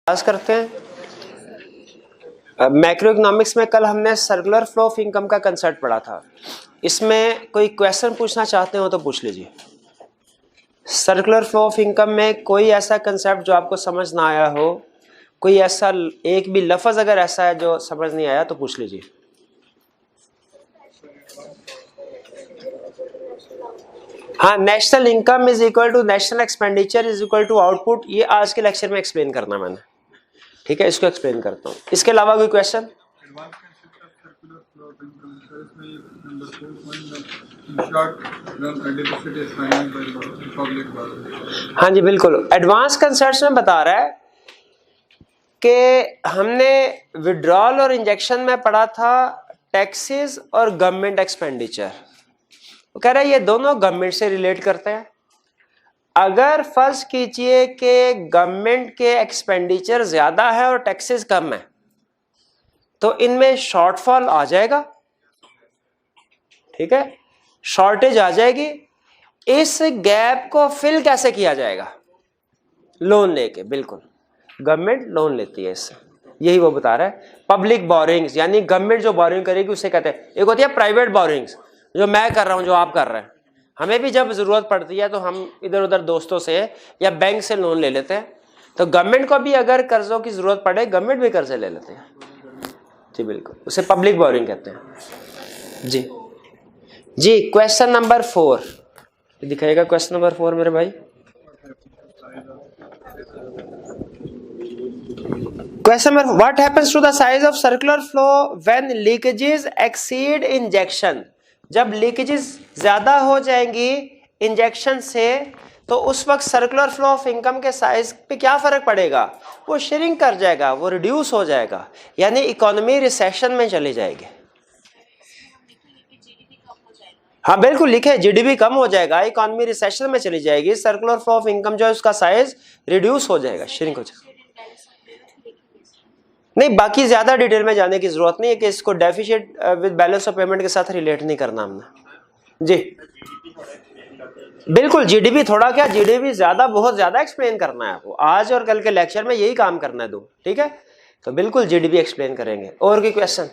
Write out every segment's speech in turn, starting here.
पास करते हैं। Macro economics में कल हमने सर्कुलर फ्लो ऑफ इनकम का कंसेप्ट पढ़ा था। इसमें कोई क्वेश्चन पूछना चाहते हो तो पूछ लीजिए। सर्कुलर फ्लो ऑफ इनकम में कोई ऐसा कंसेप्ट जो आपको समझ ना आया हो, कोई ऐसा एक भी लफ्ज अगर ऐसा है जो समझ नहीं आया तो पूछ लीजिए। हाँ, national income is equal to national expenditure is equal to output, ये आज के लेक्चर में एक्सप्लेन करना मैंने। ठीक है, इसको एक्सप्लेन करता हूँ। इसके अलावा कोई क्वेश्चन? हाँ जी बिल्कुल, एडवांस कंसेप्ट में बता रहा है कि हमने विड्रॉल और इंजेक्शन में पढ़ा था टैक्सेस और गवर्नमेंट एक्सपेंडिचर। वो कह रहा है ये दोनों गवर्नमेंट से रिलेट करते हैं। अगर फर्ज कीजिए कि गवर्नमेंट के एक्सपेंडिचर ज्यादा है और टैक्सेस कम है तो इनमें शॉर्टफॉल आ जाएगा। ठीक है, शॉर्टेज आ जाएगी। इस गैप को फिल कैसे किया जाएगा? लोन लेके। बिल्कुल, गवर्नमेंट लोन लेती है इससे, यही वो बता रहा है। पब्लिक बोरिंग्स यानी गवर्नमेंट जो बोरिंग करेगी उसे कहते हैं। एक होती है प्राइवेट बोरिंग्स, जो मैं कर रहा हूं, जो आप कर रहे हैं। हमें भी जब जरूरत पड़ती है तो हम इधर उधर दोस्तों से या बैंक से लोन ले लेते हैं। तो गवर्नमेंट को भी अगर कर्जों की जरूरत पड़े, गवर्नमेंट भी कर्जे ले लेते हैं। जी बिल्कुल, उसे पब्लिक बोरिंग कहते हैं। जी जी, क्वेश्चन नंबर 4 दिखाएगा। क्वेश्चन नंबर 4 मेरे भाई। Question number, what happens to the size of circular flow when leakages exceed injection? जब लीकेजेस ज्यादा हो जाएंगी इंजेक्शन से तो उस वक्त सर्कुलर फ्लो ऑफ इनकम के साइज पे क्या फर्क पड़ेगा? वो श्रिंक कर जाएगा, वो रिड्यूस हो जाएगा, यानी इकोनॉमी रिसेशन में चली जाएगी। हाँ बिल्कुल लिखे, जीडीपी कम हो जाएगा, इकोनॉमी रिसेशन में चली जाएगी, सर्कुलर फ्लो ऑफ इनकम जो है उसका साइज रिड्यूस हो जाएगा, श्रिंक हो जाएगा। नहीं, बाकी ज्यादा डिटेल में जाने की जरूरत नहीं है कि इसको deficit with balance of payment के साथ रिलेट नहीं करना हमने। जी बिल्कुल, जीडीपी थोड़ा क्या, जीडीपी ज्यादा, बहुत ज्यादा एक्सप्लेन करना है आपको आज और कल के लेक्चर में, यही काम करना है दो। ठीक है, तो बिल्कुल जीडीपी एक्सप्लेन करेंगे। और कोई क्वेश्चन?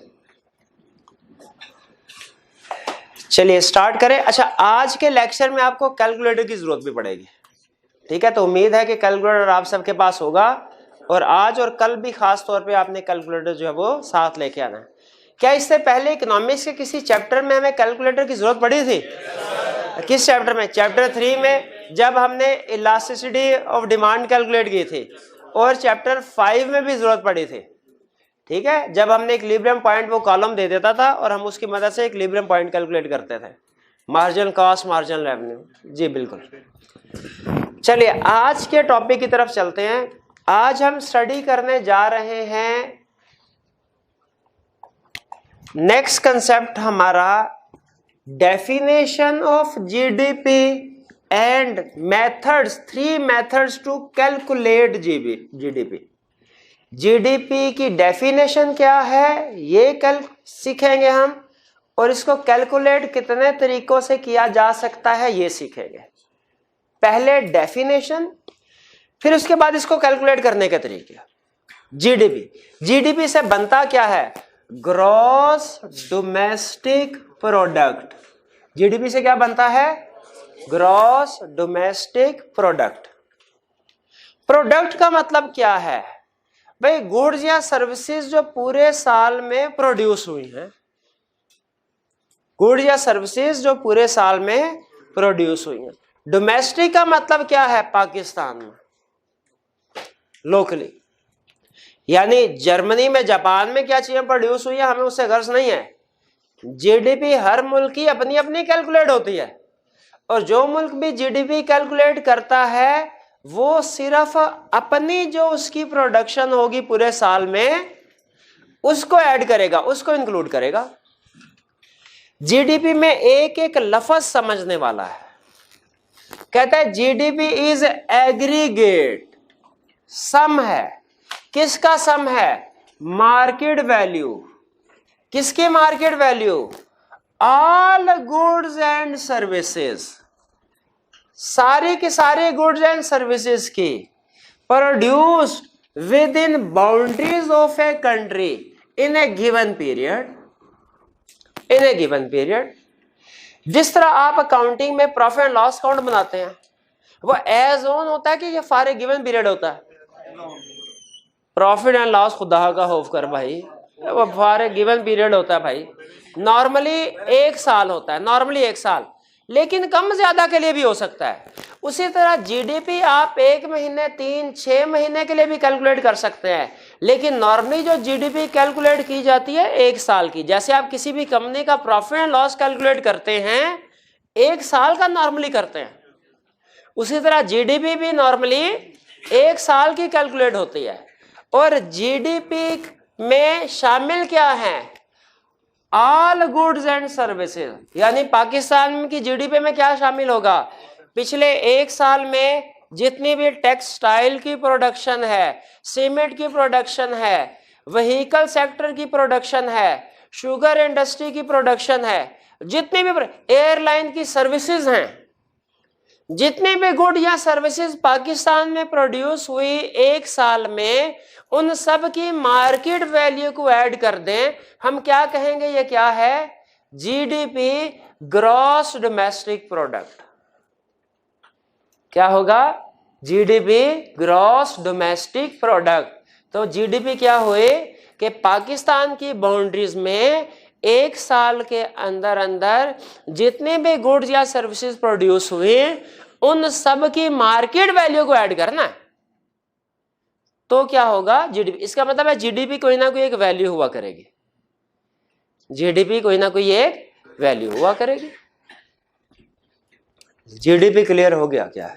चलिए स्टार्ट करें। अच्छा, आज के लेक्चर में आपको कैलकुलेटर की जरूरत भी पड़ेगी। ठीक है, तो उम्मीद है कि कैलकुलेटर आप सबके पास होगा और आज और कल भी खास तौर पे आपने कैलकुलेटर जो है वो साथ लेके आना है। क्या इससे पहले इकोनॉमिक्स के किसी चैप्टर में हमें कैलकुलेटर की जरूरत पड़ी थी? किस चैप्टर में? चैप्टर 3 में, जब हमने इलास्टिसिटी ऑफ डिमांड कैलकुलेट की थी, और चैप्टर 5 में भी जरूरत पड़ी थी। ठीक है, जब हमने इक्विलिब्रियम पॉइंट वो कॉलम दे देता था और हम उसकी मदद से इक्विलिब्रियम पॉइंट कैलकुलेट करते थे, मार्जिनल कॉस्ट, मार्जिनल रेवेन्यू। जी बिल्कुल। चलिए आज के टॉपिक की तरफ चलते हैं। आज हम स्टडी करने जा रहे हैं, नेक्स्ट कंसेप्ट हमारा definition of GDP and methods, 3 methods to calculate GDP. GDP की डेफिनेशन क्या है ये कल सीखेंगे हम, और इसको कैलकुलेट कितने तरीकों से किया जा सकता है ये सीखेंगे। पहले डेफिनेशन, फिर उसके बाद इसको कैलकुलेट करने के तरीके। जीडीपी से बनता क्या है? Gross domestic product. जीडीपी से क्या बनता है? Gross domestic product. प्रोडक्ट का मतलब क्या है भाई? गुड्स या सर्विसेज जो पूरे साल में प्रोड्यूस हुई हैं, गुड्स या सर्विसेज जो पूरे साल में प्रोड्यूस हुई हैं। डोमेस्टिक का मतलब क्या है? पाकिस्तान में लोकली, यानी जर्मनी में, जापान में क्या चीजें प्रोड्यूस हुई है हमें उससे गर्ज नहीं है। जीडीपी हर मुल्क की अपनी अपनी कैलकुलेट होती है, और जो मुल्क भी जीडीपी कैलकुलेट करता है वो सिर्फ अपनी जो उसकी प्रोडक्शन होगी पूरे साल में उसको ऐड करेगा, उसको इंक्लूड करेगा। जीडीपी में एक एक लफ्ज समझने वाला है। कहता है जीडीपी इज एग्रीगेट, सम है। किसका सम है? Market value. किसकी market value? All goods and services, सारे के सारे गुड्स एंड सर्विसेज की produced within boundaries of a country in a given period. जिस तरह आप अकाउंटिंग में प्रॉफिट एंड लॉस अकाउंट बनाते हैं, वो एज ऑन होता है कि ये फॉर ए गिवन पीरियड होता है? प्रॉफिट एंड लॉस खुदा का खौफ कर भाई, वो फॉर ए गिवन पीरियड होता है भाई। नॉर्मली 1 साल होता है, नॉर्मली 1 साल, लेकिन कम ज्यादा के लिए भी हो सकता है। उसी तरह जीडीपी आप 1 महीने, 3, 6 महीने के लिए भी कैलकुलेट कर सकते हैं, लेकिन नॉर्मली जो जीडीपी कैलकुलेट की जाती है 1 साल की। जैसे आप किसी भी कंपनी का प्रॉफिट एंड लॉस कैलकुलेट करते हैं 1 साल का नॉर्मली करते हैं, उसी तरह जीडीपी भी नॉर्मली 1 साल की कैलकुलेट होती है। और जीडीपी में शामिल क्या है? All goods and services. यानी पाकिस्तान की जीडीपी में क्या शामिल होगा? पिछले 1 साल में जितनी भी टेक्सटाइल की प्रोडक्शन है, सीमेंट की प्रोडक्शन है, व्हीकल सेक्टर की प्रोडक्शन है, शुगर इंडस्ट्री की प्रोडक्शन है, जितनी भी एयरलाइन की सर्विसेज हैं, जितने भी गुड या सर्विसेज पाकिस्तान में प्रोड्यूस हुई 1 साल में, उन सब की मार्केट वैल्यू को ऐड कर दें, हम क्या कहेंगे? ये क्या है? GDP, gross domestic product. क्या होगा? GDP, gross domestic product. तो जीडीपी क्या हुए कि पाकिस्तान की बाउंड्रीज में 1 साल के अंदर अंदर जितने भी गुड्स या सर्विसेज प्रोड्यूस हुए, उन सब की मार्केट वैल्यू को ऐड करना है, तो क्या होगा? जीडीपी। इसका मतलब है जीडीपी कोई ना कोई एक वैल्यू हुआ करेगी, जीडीपी कोई ना कोई एक वैल्यू हुआ करेगी। जीडीपी क्लियर हो गया क्या?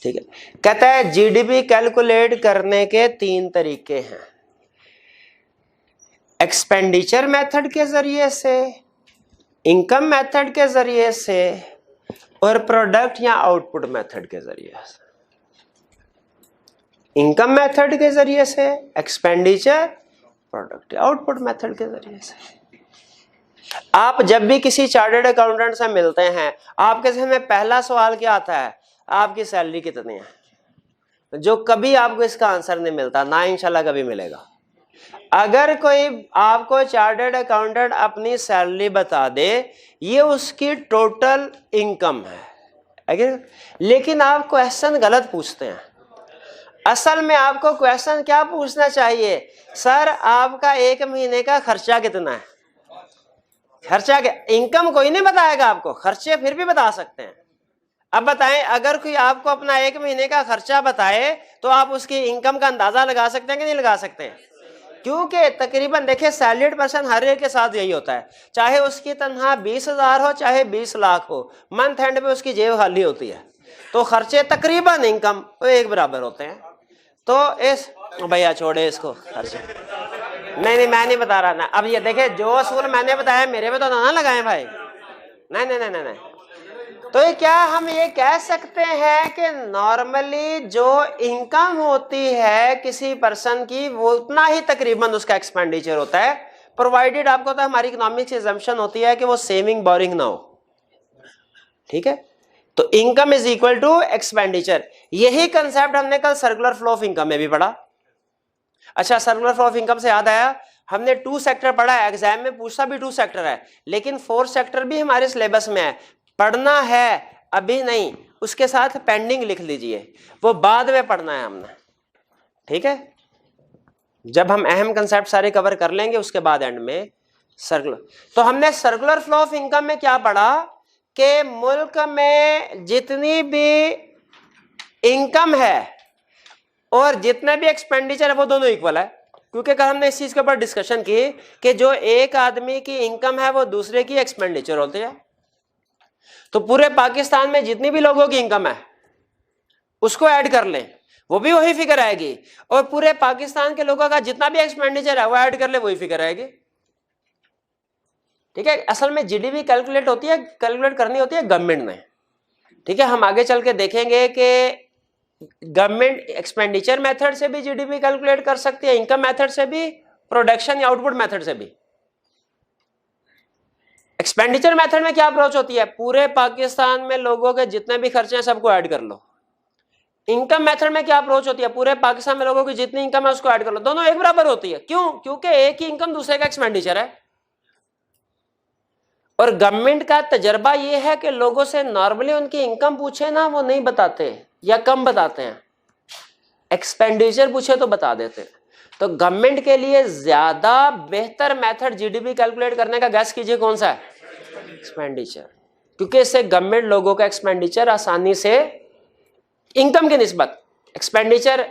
ठीक है। कहता है जीडीपी कैलकुलेट करने के 3 तरीके हैं, एक्सपेंडिचर मेथड के जरिए से, इनकम मेथड के जरिए से, और प्रोडक्ट या आउटपुट मेथड के जरिए से। इनकम मेथड के जरिए से, एक्सपेंडिचर, प्रोडक्ट, आउटपुट मेथड के जरिए से। आप जब भी किसी चार्टर्ड अकाउंटेंट से मिलते हैं, आपके सामने पहला सवाल क्या आता है? आपकी सैलरी कितनी है? जो कभी आपको इसका आंसर नहीं मिलता, ना इंशाल्लाह कभी मिलेगा। अगर कोई आपको चार्टर्ड अकाउंटेंट अपनी सैलरी बता दे, ये उसकी टोटल इनकम है, लेकिन आप क्वेश्चन गलत पूछते हैं। असल में आपको क्वेश्चन क्या पूछना चाहिए? सर आपका 1 महीने का खर्चा कितना है? खर्चा क्या? इनकम कोई नहीं बताएगा आपको, खर्चे फिर भी बता सकते हैं। अब बताएं, अगर कोई आपको अपना 1 महीने का खर्चा बताए, तो आप उसकी इनकम का अंदाजा लगा सकते हैं कि नहीं लगा सकते? क्योंकि तकरीबन देखिए सैलरीड पर्सन हर एक के साथ यही होता है, चाहे उसकी तनख्वाह 20,000 हो, चाहे 20 लाख हो, मंथ एंड पे उसकी जेब खाली होती है, तो खर्चे तकरीबन इनकम एक बराबर होते हैं। तो इस भैया छोड़े इसको, खर्चे नहीं मैं नहीं बता रहा ना। अब ये देखे जो असूल मैंने बताया मेरे पे तो ना लगाए भाई, नहीं नहीं नहीं नहीं। तो ये क्या हम ये कह सकते हैं कि नॉर्मली जो इनकम होती है किसी पर्सन की, वो उतना ही तकरीबन उसका एक्सपेंडिचर होता है, प्रोवाइडेड आपको तो हमारी इकोनॉमिक्स एजम्पशन होती है कि वो सेविंग बोरिंग ना हो। ठीक है, तो income is equal to expenditure. यही कंसेप्ट हमने कल सर्कुलर फ्लो ऑफ इनकम में भी पढ़ा। अच्छा, सर्कुलर फ्लो ऑफ इनकम से याद आया, हमने 2 सेक्टर पढ़ा है, एग्जाम में पूछता भी 2 सेक्टर है, लेकिन 4 सेक्टर भी हमारे सिलेबस में है, पढ़ना है अभी नहीं, उसके साथ पेंडिंग लिख लीजिए, वो बाद में पढ़ना है हमने। ठीक है, जब हम अहम कंसेप्ट सारे कवर कर लेंगे उसके बाद एंड में सर्कुलर। तो हमने सर्कुलर फ्लो ऑफ इनकम में क्या पढ़ा कि मुल्क में जितनी भी इनकम है और जितना भी एक्सपेंडिचर है वो दोनों इक्वल है, क्योंकि कल हमने इस चीज के ऊपर डिस्कशन की कि जो एक आदमी की इनकम है वो दूसरे की एक्सपेंडिचर होती है। तो पूरे पाकिस्तान में जितनी भी लोगों की इनकम है उसको ऐड कर लें, वो भी वही फिगर आएगी, और पूरे पाकिस्तान के लोगों का जितना भी एक्सपेंडिचर है वो ऐड कर ले, वही फिगर आएगी। ठीक है, असल में जीडीपी कैलकुलेट होती है, कैलकुलेट करनी होती है गवर्नमेंट ने। ठीक है, हम आगे चल के देखेंगे कि गवर्नमेंट एक्सपेंडिचर मेथड से भी जीडीपी कैलकुलेट कर सकती है, इनकम मेथड से भी, प्रोडक्शन या आउटपुट मेथड से भी। एक्सपेंडिचर मेथड में क्या अप्रोच होती है? पूरे पाकिस्तान में लोगों के जितने भी खर्चे हैं सबको ऐड कर लो, इनकम मेथड में क्या अप्रोच होती है, पूरे पाकिस्तान में लोगों की जितनी इनकम है उसको ऐड कर लो, दोनों एक बराबर होती है। क्यों? क्योंकि एक ही इनकम दूसरे का एक्सपेंडिचर है। और गवर्नमेंट का तजर्बा यह है कि लोगों से नॉर्मली उनकी इनकम पूछे ना, वो नहीं बताते या कम बताते हैं, एक्सपेंडिचर पूछे तो बता देते। तो गवर्नमेंट के लिए ज्यादा बेहतर मेथड जीडीपी कैलकुलेट करने का गैस कीजिए कौन सा है? एक्सपेंडिचर। क्योंकि इससे गवर्नमेंट लोगों का एक्सपेंडिचर आसानी से इनकम की निस्बत एक्सपेंडिचर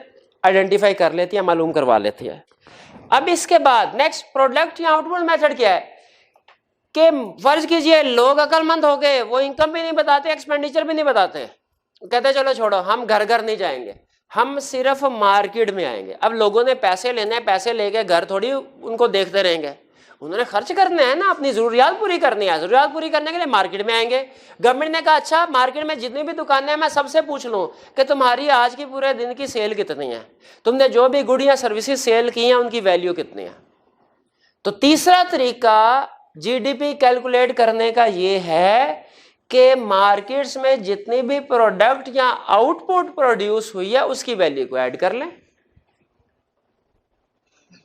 आइडेंटिफाई कर लेती है, मालूम करवा लेती है। अब इसके बाद नेक्स्ट प्रोडक्ट या आउटपुट मेथड क्या है कि फर्ज कीजिए लोग अक्लमंद हो गए, वो इनकम भी नहीं बताते, एक्सपेंडिचर भी नहीं बताते, कहते चलो छोड़ो, हम घर घर नहीं जाएंगे, हम सिर्फ मार्केट में आएंगे। अब लोगों ने पैसे लेने हैं, पैसे लेके घर थोड़ी उनको देखते रहेंगे, उन्होंने खर्च करने हैं ना, अपनी जरूरियात पूरी करनी है, जरूरियात पूरी करने के लिए मार्केट में आएंगे। गवर्नमेंट ने कहा अच्छा मार्केट में जितनी भी दुकानें हैं मैं सबसे पूछ लूं कि तुम्हारी आज की पूरे दिन की सेल कितनी है, तुमने जो भी गुड या सर्विसेज सेल की हैं उनकी वैल्यू कितनी है। तो तीसरा तरीका जीडीपी कैलकुलेट करने का ये है कि मार्केट्स में जितनी भी प्रोडक्ट या आउटपुट प्रोड्यूस हुई है उसकी वैल्यू को ऐड कर लें।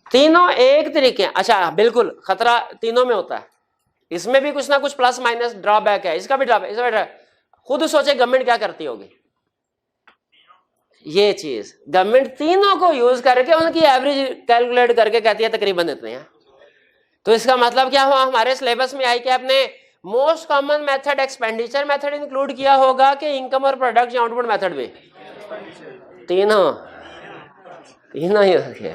तीनों एक तरीके। अच्छा बिल्कुल, खतरा तीनों में होता है, इसमें भी कुछ ना कुछ प्लस माइनस ड्रॉबैक है, इसका भी ड्रॉबैक, इसका भी ड्रॉबैक। खुद सोचे गवर्नमेंट क्या करती होगी, ये चीज गवर्नमेंट तीनों को यूज करके उनकी एवरेज कैलकुलेट करके कहती है तकरीबन इतने हैं। तो इसका मतलब क्या हुआ, हमारे सिलेबस में आई कि आपने most common method expenditure method include किया होगा कि इनकम और प्रोडक्ट या आउटपुट मेथड भी, तीनों ही हो गया।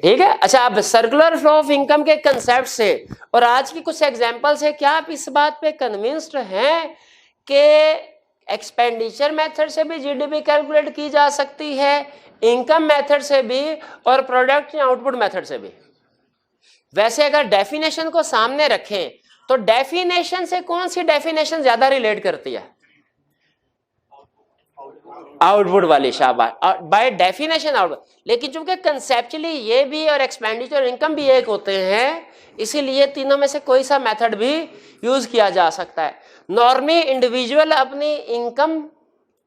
ठीक है। अच्छा, अब सर्कुलर फ्लो ऑफ इनकम के कंसेप्ट से और आज की कुछ एग्जांपल से क्या आप इस बात पे कन्विंस्ड हैं कि एक्सपेंडिचर मेथड से भी जीडीपी कैलकुलेट की जा सकती है, इनकम मेथड से भी और प्रोडक्ट या आउटपुट मेथड से भी? वैसे अगर डेफिनेशन को सामने रखें तो डेफिनेशन से कौन सी डेफिनेशन ज्यादा रिलेट करती है? आउटपुट वाली, शाबाश, बाय डेफिनेशन आउटपुट। लेकिन चूंकि कंसेप्चुअली ये भी और एक्सपेंडिचर और इनकम भी एक होते हैं, इसीलिए तीनों में से कोई सा मेथड भी यूज किया जा सकता है। नॉर्मली इंडिविजुअल अपनी इनकम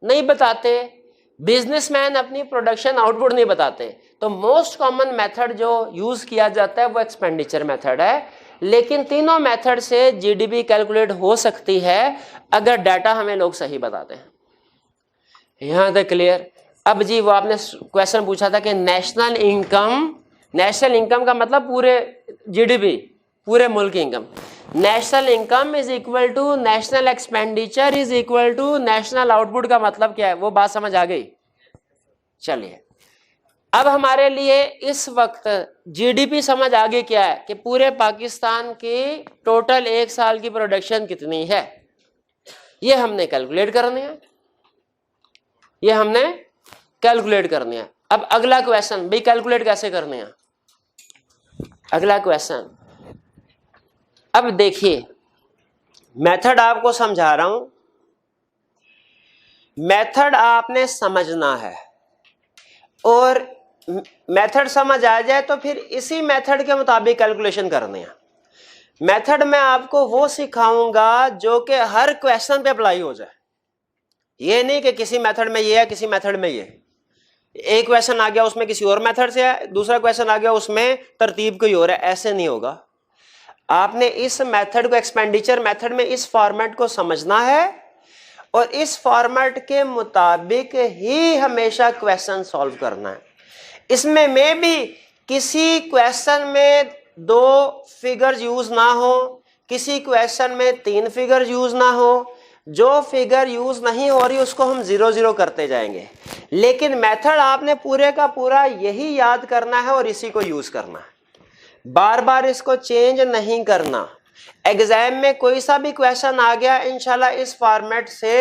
नहीं बताते, बिजनेसमैन अपनी प्रोडक्शन आउटपुट नहीं बताते, तो मोस्ट कॉमन मेथड जो यूज किया जाता है वो एक्सपेंडिचर मेथड है। लेकिन तीनों मेथड से जीडीपी कैलकुलेट हो सकती है अगर डाटा हमें लोग सही बताते हैं। यहां तक क्लियर? अब जी वो आपने क्वेश्चन पूछा था कि नेशनल इनकम का मतलब पूरे जीडीपी, पूरे मुल्क की income. National income is equal to national expenditure is equal to national output का मतलब क्या है, वो बात समझ आ गई? चलिए, अब हमारे लिए इस वक्त जीडीपी समझ आ गई क्या है कि पूरे पाकिस्तान की टोटल एक साल की प्रोडक्शन कितनी है, ये हमने कैलकुलेट करनी है, ये हमने कैलकुलेट करनी है। अब अगला क्वेश्चन भाई, कैलकुलेट कैसे करनी है? अगला क्वेश्चन, अब देखिए मेथड आपको समझा रहा हूं, मेथड आपने समझना है और मेथड समझ आ जाए तो फिर इसी मेथड के मुताबिक कैलकुलेशन करनी है। मेथड में आपको वो सिखाऊंगा जो कि हर क्वेश्चन पे अप्लाई हो जाए, ये नहीं कि किसी मेथड में ये है किसी मेथड में ये, एक क्वेश्चन आ गया उसमें किसी और मेथड से है, दूसरा क्वेश्चन आ गया उसमें तरतीब कोई और है, ऐसे नहीं होगा। आपने इस मेथड को, एक्सपेंडिचर मेथड में इस फॉर्मेट को समझना है और इस फॉर्मेट के मुताबिक ही हमेशा क्वेश्चन सॉल्व करना है। इसमें में भी किसी क्वेश्चन में 2 फिगर्स यूज ना हो, किसी क्वेश्चन में 3 फिगर यूज ना हो, जो फिगर यूज नहीं हो रही उसको हम 0 0 करते जाएंगे। लेकिन मेथड आपने पूरे का पूरा यही याद करना है और इसी को यूज करना है, बार बार इसको चेंज नहीं करना। एग्जाम में कोई सा भी क्वेश्चन आ गया इंशाल्लाह इस फॉर्मेट से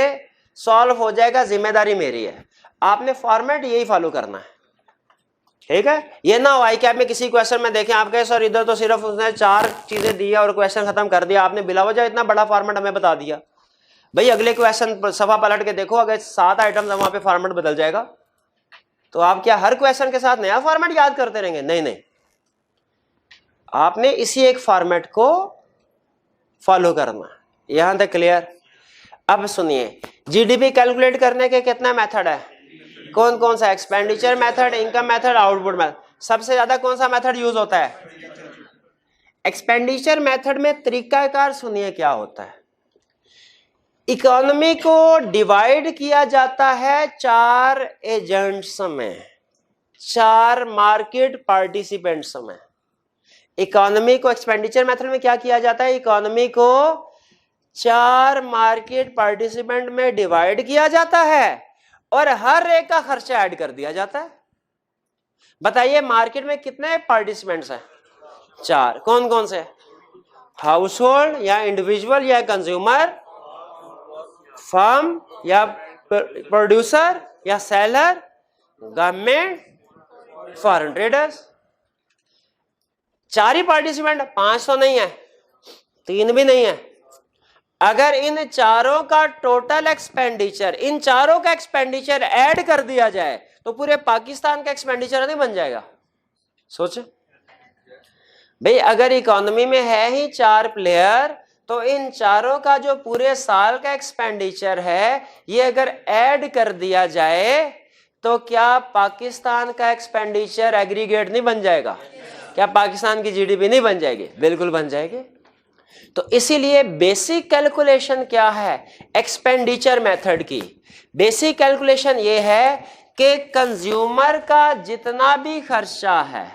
सॉल्व हो जाएगा, जिम्मेदारी मेरी है, आपने फॉर्मेट यही फॉलो करना है। ठीक है, ये ना हो आई कैप में किसी क्वेश्चन में देखें आप कहे सर इधर तो सिर्फ उसने 4 चीजें दी और क्वेश्चन खत्म कर दिया, आपने बिला वजह इतना बड़ा फॉर्मेट हमें बता दिया। भाई अगले क्वेश्चन सफा पलट के देखो, अगर 7 आइटम्स वहां पे फॉर्मेट बदल जाएगा तो आप क्या हर क्वेश्चन के साथ नया फॉर्मेट याद करते रहेंगे? नहीं नहीं, आपने इसी एक फॉर्मेट को फॉलो करना। यहां तक क्लियर? अब सुनिए, जीडीपी कैलकुलेट करने के कितने मेथड है, कौन कौन सा? Expenditure method, income method, output method. सबसे ज्यादा कौन सा मेथड यूज होता है? एक्सपेंडिचर मेथड में तरीकाकार सुनिए क्या होता है। इकोनॉमी को डिवाइड किया जाता है 4 एजेंट्स में, 4 मार्केट पार्टिसिपेंट्स में। इकोनॉमी को एक्सपेंडिचर मेथड में क्या किया जाता है? इकोनॉमी को 4 मार्केट पार्टिसिपेंट में डिवाइड किया जाता है और हर एक का खर्चा ऐड कर दिया जाता है। बताइए मार्केट में कितने पार्टिसिपेंट्स हैं? 4। कौन कौन से? हाउस होल्ड या इंडिविजुअल या कंज्यूमर, फर्म या प्रोड्यूसर या सेलर, गवर्नमेंट, फॉरेन ट्रेडर्स। 4 ही पार्टिसिपेंट, 5 तो नहीं है, 3 भी नहीं है। अगर इन चारों का टोटल एक्सपेंडिचर, इन चारों का एक्सपेंडिचर ऐड कर दिया जाए तो पूरे पाकिस्तान का एक्सपेंडिचर नहीं बन जाएगा? सोचे भाई, अगर इकोनॉमी में है ही 4 प्लेयर तो इन चारों का जो पूरे साल का एक्सपेंडिचर है ये अगर ऐड कर दिया जाए तो क्या पाकिस्तान का एक्सपेंडिचर एग्रीगेट नहीं बन जाएगा? क्या पाकिस्तान की जीडीपी नहीं बन जाएगी? बिल्कुल बन जाएगी। तो इसीलिए बेसिक कैलकुलेशन क्या है एक्सपेंडिचर मेथड की? बेसिक कैलकुलेशन ये है कि कंज्यूमर का जितना भी खर्चा है,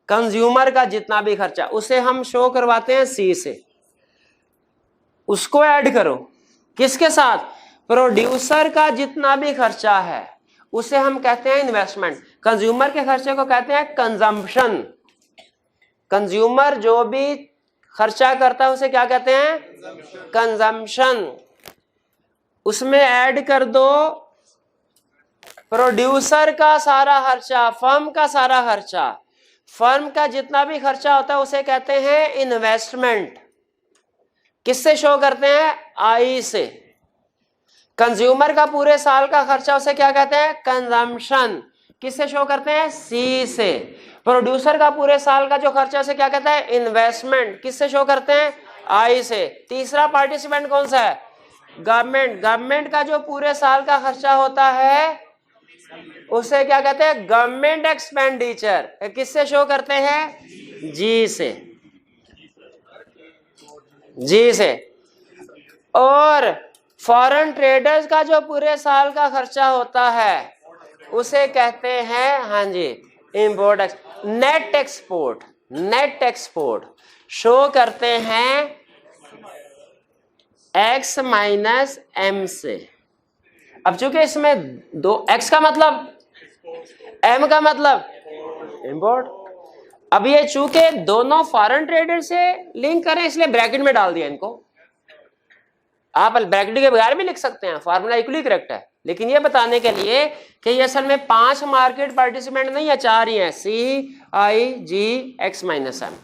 कंज्यूमर का जितना भी खर्चा, उसे हम शो करवाते हैं सी से, उसको ऐड करो किसके साथ? प्रोड्यूसर का जितना भी खर्चा है उसे हम कहते हैं इन्वेस्टमेंट। कंज्यूमर के खर्चे को कहते हैं कंजम्पशन। कंज्यूमर जो भी खर्चा करता है उसे क्या कहते हैं? कंजम्पशन। उसमें ऐड कर दो प्रोड्यूसर का सारा खर्चा, फर्म का सारा खर्चा। फर्म का जितना भी खर्चा होता है उसे कहते हैं इन्वेस्टमेंट। किससे शो करते हैं? आई से। कंज्यूमर का पूरे साल का खर्चा उसे क्या कहते हैं? कंजम्पशन। किससे शो करते हैं? सी से। प्रोड्यूसर का पूरे साल का जो खर्चा उसे क्या कहता है? इन्वेस्टमेंट। किससे शो करते हैं? आई से। तीसरा पार्टिसिपेंट कौन सा है? गवर्नमेंट। गवर्नमेंट का जो पूरे साल का खर्चा होता है उसे क्या कहते हैं? Government expenditure. किससे शो करते हैं? जी से। जी से। और फॉरेन ट्रेडर्स का जो पूरे साल का खर्चा होता है उसे कहते हैं, हाँ जी, import. Net export. Net export show करते हैं x माइनस एम से। अब चूंकि इसमें दो x का मतलब, m का मतलब इंपोर्ट। अब ये चूंकि दोनों फॉरेन ट्रेडर से लिंक करें इसलिए ब्रैकेट में डाल दिया इनको। आप ब्रैकेट के बगैर भी लिख सकते हैं, फार्मूला इक्वली करेक्ट है, लेकिन ये बताने के लिए कि ये असल में 5 मार्केट पार्टिसिपेंट नहीं है, 4 ही है। सी आई जी एक्स माइनस एम।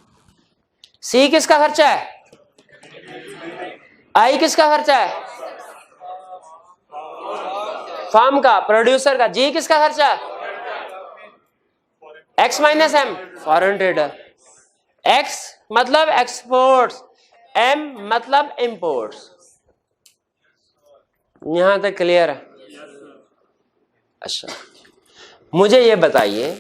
सी किसका खर्चा है? आई किसका खर्चा है? फर्म का, प्रोड्यूसर का। जी किसका खर्चा है? X minus M, foreign trader. X मतलब एक्सपोर्ट्स, एम मतलब इंपोर्ट्स। यहां तक क्लियर है? अच्छा, मुझे ये बताइए,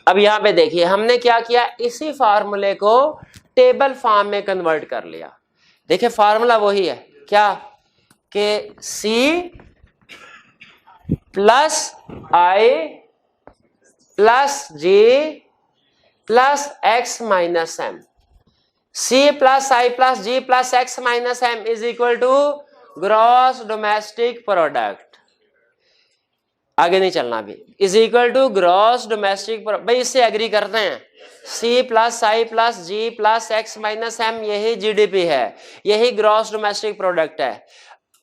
अब यहां पे देखिए हमने क्या किया, इसी फार्मूले को टेबल फॉर्म में कन्वर्ट कर लिया। देखिए फार्मूला वही है, क्या कि C plus I plus G plus X minus M. C plus I plus G plus X minus M is equal to gross domestic product. आगे नहीं चलना अभी। Is equal to gross domestic product. भाई इससे एग्री करते हैं? C plus I plus G plus X minus M, यही GDP है, यही ग्रॉस डोमेस्टिक प्रोडक्ट है।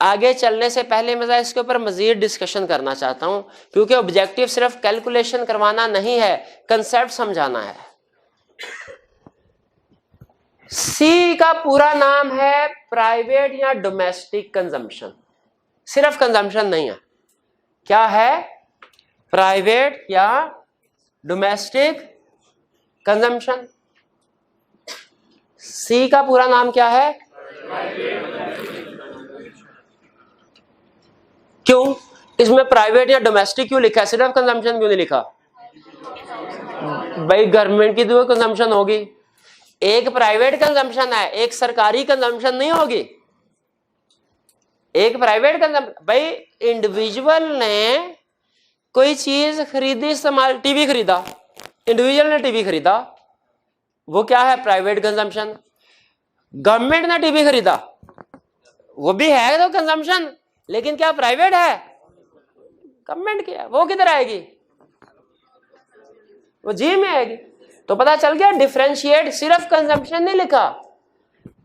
आगे चलने से पहले मैं इसके ऊपर मजीद डिस्कशन करना चाहता हूं, क्योंकि ऑब्जेक्टिव सिर्फ कैलकुलेशन करवाना नहीं है, कंसेप्ट समझाना है। सी का पूरा नाम है प्राइवेट या डोमेस्टिक कंजम्पशन। सिर्फ कंजम्पशन नहीं है, क्या है? प्राइवेट या डोमेस्टिक कंजम्पशन। सी का पूरा नाम क्या है? क्यों? इसमें प्राइवेट या डोमेस्टिक क्यों लिखा है, सिर्फ कंजम्पशन क्यों नहीं लिखा? भाई गवर्नमेंट की दो कंजम्पशन होगी, एक प्राइवेट कंजम्पशन है, एक सरकारी कंजम्पशन नहीं होगी। एक प्राइवेट कंजम्पशन, भाई इंडिविजुअल ने कोई चीज खरीदी, इस्तेमाल, टीवी खरीदा, इंडिविजुअल ने टीवी खरीदा, वो क्या है? Private consumption. गवर्नमेंट ने टीवी खरीदा, वो भी है तो कंजम्पशन, लेकिन क्या प्राइवेट है? गवर्नमेंट की है, वो किधर आएगी? वो जी में आएगी। तो पता चल गया डिफरेंशिएट, सिर्फ कंजम्पशन नहीं लिखा,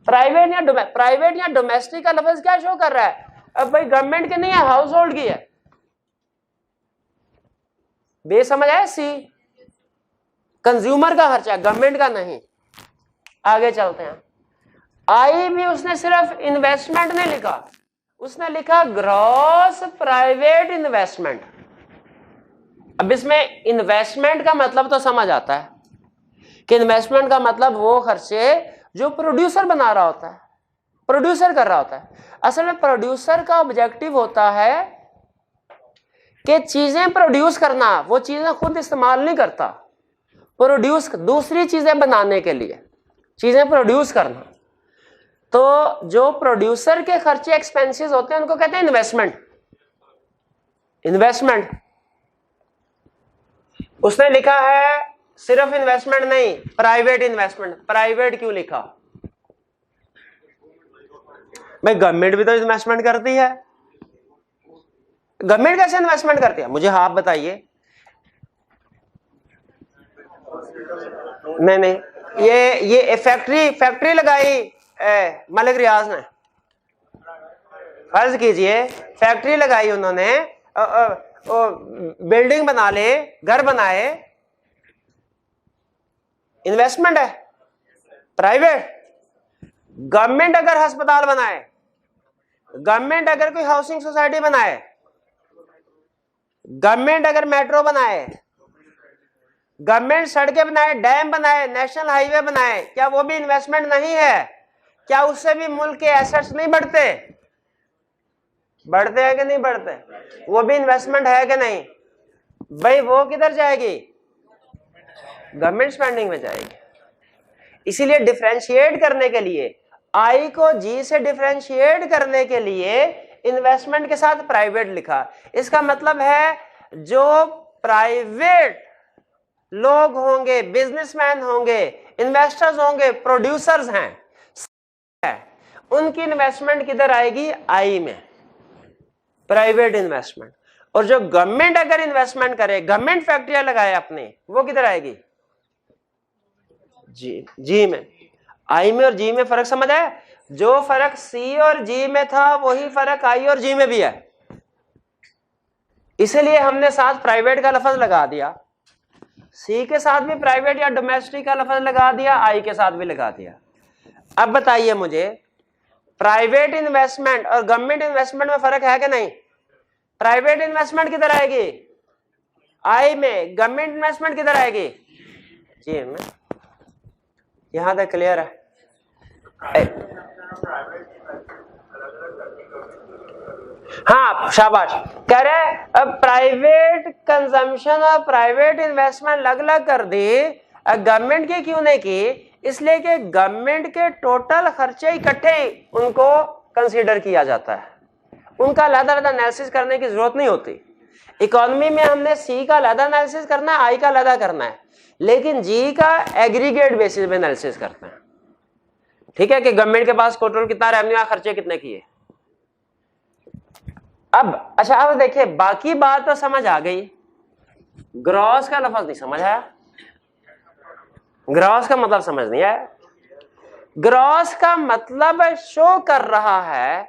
प्राइवेट या डोमेस्टिक का लफ्ज क्या शो कर रहा है? अब भाई गवर्नमेंट की नहीं है, हाउस होल्ड की है। बेसमझ है? सी कंज्यूमर का खर्चा, गवर्नमेंट का नहीं। आगे चलते हैं। आई भी उसने सिर्फ इन्वेस्टमेंट नहीं लिखा, उसने लिखा ग्रॉस प्राइवेट इन्वेस्टमेंट। अब इसमें इन्वेस्टमेंट का मतलब तो समझ आता है कि इन्वेस्टमेंट का मतलब वो खर्चे जो प्रोड्यूसर बना रहा होता है, प्रोड्यूसर कर रहा होता है। असल में प्रोड्यूसर का ऑब्जेक्टिव होता है कि चीजें प्रोड्यूस करना, वो चीजें खुद इस्तेमाल नहीं करता, प्रोड्यूस दूसरी चीजें बनाने के लिए चीजें प्रोड्यूस करना। तो जो प्रोड्यूसर के खर्चे एक्सपेंसेस होते हैं उनको कहते हैं इन्वेस्टमेंट। इन्वेस्टमेंट उसने लिखा है सिर्फ इन्वेस्टमेंट नहीं, प्राइवेट इन्वेस्टमेंट। प्राइवेट क्यों लिखा? भाई गवर्नमेंट भी तो इन्वेस्टमेंट करती है। गवर्नमेंट कैसे इन्वेस्टमेंट करती है, मुझे आप बताइए। नहीं, ये फैक्ट्री लगाई मलिक रियाज ने, फर्ज कीजिए फैक्ट्री लगाई उन्होंने, बिल्डिंग बना ले, घर बनाए, इन्वेस्टमेंट है। प्राइवेट गवर्नमेंट अगर अस्पताल बनाए, गवर्नमेंट अगर कोई हाउसिंग सोसाइटी बनाए, गवर्नमेंट अगर मेट्रो बनाए, गवर्नमेंट सड़कें बनाए, डैम बनाए, नेशनल हाईवे बनाए, क्या वो भी इन्वेस्टमेंट नहीं है? क्या उससे भी मुल्क के एसेट्स नहीं बढ़ते? बढ़ते हैं कि नहीं बढ़ते? वो भी इन्वेस्टमेंट है कि नहीं? भाई वो किधर जाएगी? गवर्नमेंट स्पेंडिंग में जाएगी। इसीलिए डिफरेंशिएट करने के लिए, आई को जी से डिफरेंशिएट करने के लिए इन्वेस्टमेंट के साथ प्राइवेट लिखा। इसका मतलब है जो प्राइवेट लोग होंगे, बिजनेसमैन होंगे, इन्वेस्टर्स होंगे, प्रोड्यूसर्स हैं, उनकी इन्वेस्टमेंट किधर आएगी? आई में, प्राइवेट इन्वेस्टमेंट। और जो गवर्नमेंट अगर इन्वेस्टमेंट करे, गवर्नमेंट फैक्ट्रियां लगाए अपने, वो किधर आएगी? जी में। आई में और जी में फर्क समझ आया? जो फर्क सी और जी में था वही फर्क आई और जी में भी है। इसलिए हमने साथ प्राइवेट का लफ्ज लगा दिया, सी के साथ भी प्राइवेट या डोमेस्टिक का लफ्ज लगा दिया, आई के साथ भी लगा दिया। अब बताइए मुझे, प्राइवेट इन्वेस्टमेंट और गवर्नमेंट इन्वेस्टमेंट में फर्क है कि नहीं? प्राइवेट इन्वेस्टमेंट किधर आएगी? आई में। गवर्नमेंट इन्वेस्टमेंट किधर आएगी? जी में। यहां तक क्लियर है? हाँ शाबाश। कह रहे अब प्राइवेट कंजम्पशन और प्राइवेट इन्वेस्टमेंट अलग अलग कर दी, गवर्नमेंट की क्यों नहीं की? इसलिए कि गवर्नमेंट के टोटल खर्चे इकट्ठे उनको कंसीडर किया जाता है, उनका अलग अलग एनालिसिस करने की जरूरत नहीं होती। इकोनॉमी में हमने सी का अलग एनालिसिस करना है, आई का अलग करना है, लेकिन जी का एग्रीगेट बेसिस पे एनालिसिस करते हैं। ठीक है कि गवर्नमेंट के पास टोटल कितना रेवेन्यू, खर्चे कितने किए। अब अच्छा, अब देखिए बाकी बात तो समझ आ गई, ग्रॉस का लफ्ज नहीं समझ आया, ग्रॉस का मतलब समझ नहीं आया। ग्रॉस का मतलब शो कर रहा है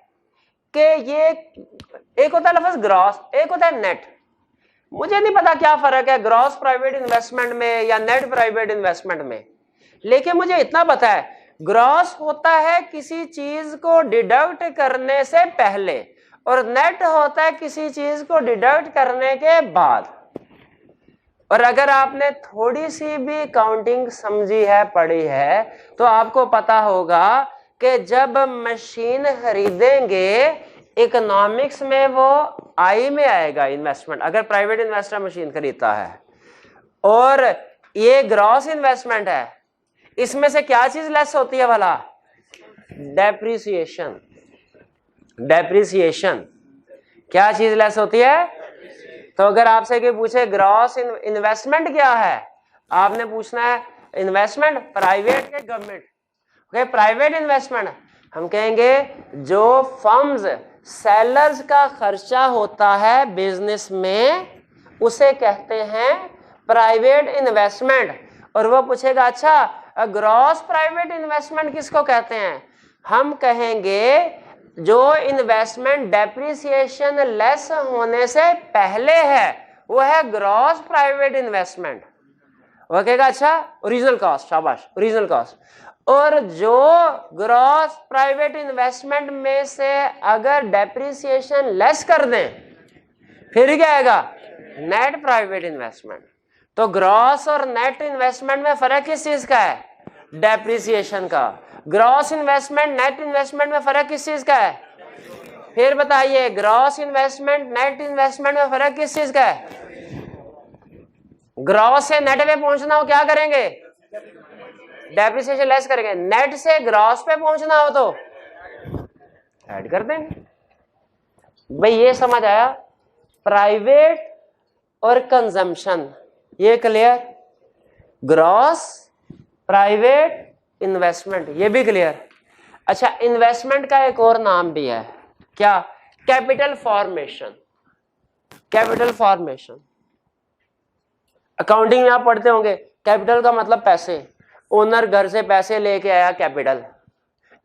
कि ये एक होता है लफ्ज ग्रॉस, एक होता है नेट। मुझे नहीं पता क्या फर्क है ग्रॉस प्राइवेट इन्वेस्टमेंट में या नेट प्राइवेट इन्वेस्टमेंट में, लेकिन मुझे इतना पता है ग्रॉस होता है किसी चीज को डिडक्ट करने से पहले और नेट होता है किसी चीज को डिडक्ट करने के बाद। और अगर आपने थोड़ी सी भी काउंटिंग समझी है, पढ़ी है, तो आपको पता होगा कि जब मशीन खरीदेंगे इकोनॉमिक्स में वो आई में आएगा इन्वेस्टमेंट अगर प्राइवेट इन्वेस्टर मशीन खरीदता है, और ये ग्रॉस इन्वेस्टमेंट है, इसमें से क्या चीज लेस होती है भला? डेप्रिसिएशन। डेप्रिसिएशन क्या चीज लेस होती है? तो अगर आपसे कोई पूछे ग्रॉस इन्वेस्टमेंट क्या है, आपने पूछना है इन्वेस्टमेंट प्राइवेट या गवर्नमेंट। ओके, प्राइवेट इन्वेस्टमेंट हम कहेंगे जो फर्म्स सेलर्स का खर्चा होता है बिजनेस में, उसे कहते हैं प्राइवेट इन्वेस्टमेंट। और वो पूछेगा अच्छा ग्रॉस प्राइवेट इन्वेस्टमेंट किसको कहते हैं? हम कहेंगे जो इन्वेस्टमेंट डेप्रिसिएशन लेस होने से पहले है वो है ग्रॉस प्राइवेट इन्वेस्टमेंट। वो कहेगा अच्छा ओरिजिनल कॉस्ट, शाबाश ओरिजिनल कॉस्ट। और जो ग्रॉस प्राइवेट इन्वेस्टमेंट में से अगर डेप्रिसिएशन लेस कर दें फिर क्या आएगा? Net private investment. तो ग्रॉस और नेट इन्वेस्टमेंट में फर्क किस चीज का है? डेप्रिसिएशन का। ग्रॉस इन्वेस्टमेंट नेट इन्वेस्टमेंट में फर्क किस चीज का है? फिर बताइए, ग्रॉस इन्वेस्टमेंट नेट इन्वेस्टमेंट में फर्क किस चीज का है? ग्रॉस से नेट पे पहुंचना हो क्या करेंगे? डेप्रिसिएशन लेस करेंगे। नेट से ग्रॉस पे पहुंचना हो तो ऐड कर देंगे। भाई ये समझ आया? प्राइवेट और कंजम्पशन, ये क्लियर? ग्रॉस प्राइवेट इन्वेस्टमेंट, ये भी क्लियर? अच्छा, इन्वेस्टमेंट का एक और नाम भी है, क्या? Capital formation. Capital formation accounting में आप पढ़ते होंगे, कैपिटल का मतलब पैसे। ओनर घर से पैसे लेके आया, कैपिटल।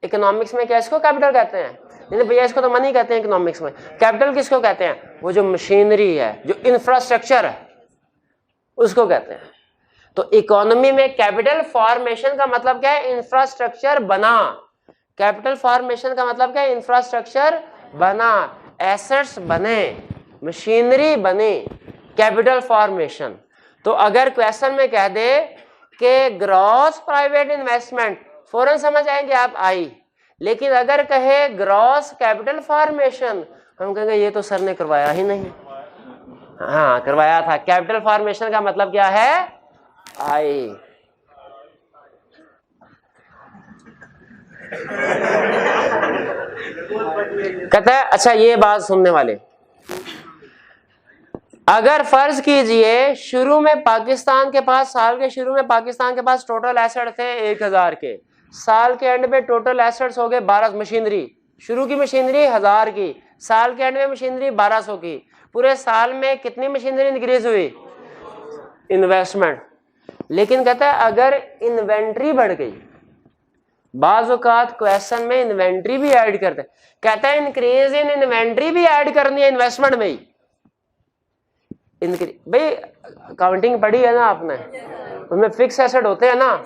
इकोनॉमिक्स में क्या इसको कैपिटल कहते हैं? नहीं भैया इसको तो मनी कहते हैं इकोनॉमिक्स में। कैपिटल किसको कहते हैं? वो जो मशीनरी है, जो इंफ्रास्ट्रक्चर है, उसको कहते हैं। तो इकोनॉमी में कैपिटल फॉर्मेशन का मतलब क्या है? इंफ्रास्ट्रक्चर बना। कैपिटल फॉर्मेशन का मतलब क्या है? इंफ्रास्ट्रक्चर बना, एसेट्स बने, मशीनरी बने, कैपिटल फॉर्मेशन। तो अगर क्वेश्चन में कह दे कि ग्रॉस प्राइवेट इन्वेस्टमेंट, फौरन समझ आएंगे आप आई। लेकिन अगर कहे ग्रॉस कैपिटल फॉर्मेशन, हम कहेंगे ये तो सर ने करवाया ही नहीं। हाँ करवाया था। कैपिटल फॉर्मेशन का मतलब क्या है? आई। कहता है अच्छा ये बात सुनने वाले, अगर फर्ज कीजिए शुरू में पाकिस्तान के पास, साल के शुरू में पाकिस्तान के पास टोटल एसेट थे 1000 के, साल के एंड में टोटल एसेट्स हो गए 12। मशीनरी, शुरू की मशीनरी 1000 की, साल के एंड में मशीनरी 1200 की। पूरे साल में कितनी मशीनरी इंक्रीज हुई? इन्वेस्टमेंट। लेकिन कहता है अगर इन्वेंट्री बढ़ गई, बाज़ औक़ात क्वेश्चन में इन्वेंट्री भी ऐड करते, कहता है इंक्रीज इन इन्वेंट्री भी ऐड करनी है इन्वेस्टमेंट में ही। भाई अकाउंटिंग पढ़ी है ना आपने, उसमें फिक्स एसेट होते हैं ना,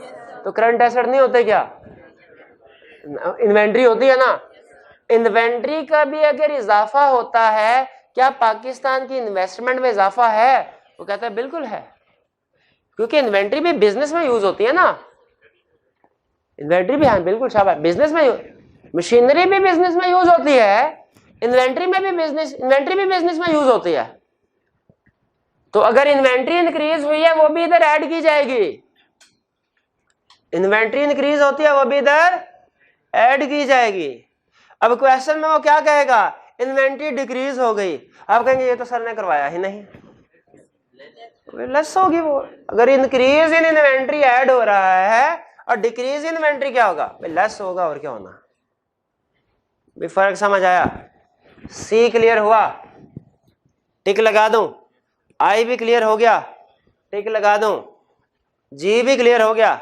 तो करंट एसेट नहीं होते क्या? इन्वेंट्री होती है ना। इन्वेंट्री का भी अगर इजाफा होता है, क्या पाकिस्तान की इन्वेस्टमेंट में इजाफा है? वो कहता है बिल्कुल है, क्योंकि इन्वेंट्री भी बिजनेस में यूज होती है ना। इन्वेंट्री भी, हाँ बिल्कुल शाबाश, बिजनेस में। मशीनरी भी बिजनेस में यूज होती है, इन्वेंट्री में भी इन्वेंट्री भी बिजनेस में यूज होती है। तो अगर इन्वेंट्री इंक्रीज हुई है वो भी इधर ऐड की जाएगी। इन्वेंट्री इंक्रीज होती है वो भी इधर ऐड की जाएगी। अब क्वेश्चन में वो क्या कहेगा? इन्वेंट्री डिक्रीज हो गई, आप कहेंगे ये तो सर ने करवाया ही नहीं, लेस होगी वो। अगर इंक्रीज इन इन्वेंट्री ऐड हो रहा है और डिक्रीज इन इन्वेंट्री क्या होगा? लेस होगा, और क्या होना। भी फर्क समझ आया? सी क्लियर हुआ? टिक लगा दूं। आई भी क्लियर हो गया, टिक लगा दूं। जी भी क्लियर हो गया।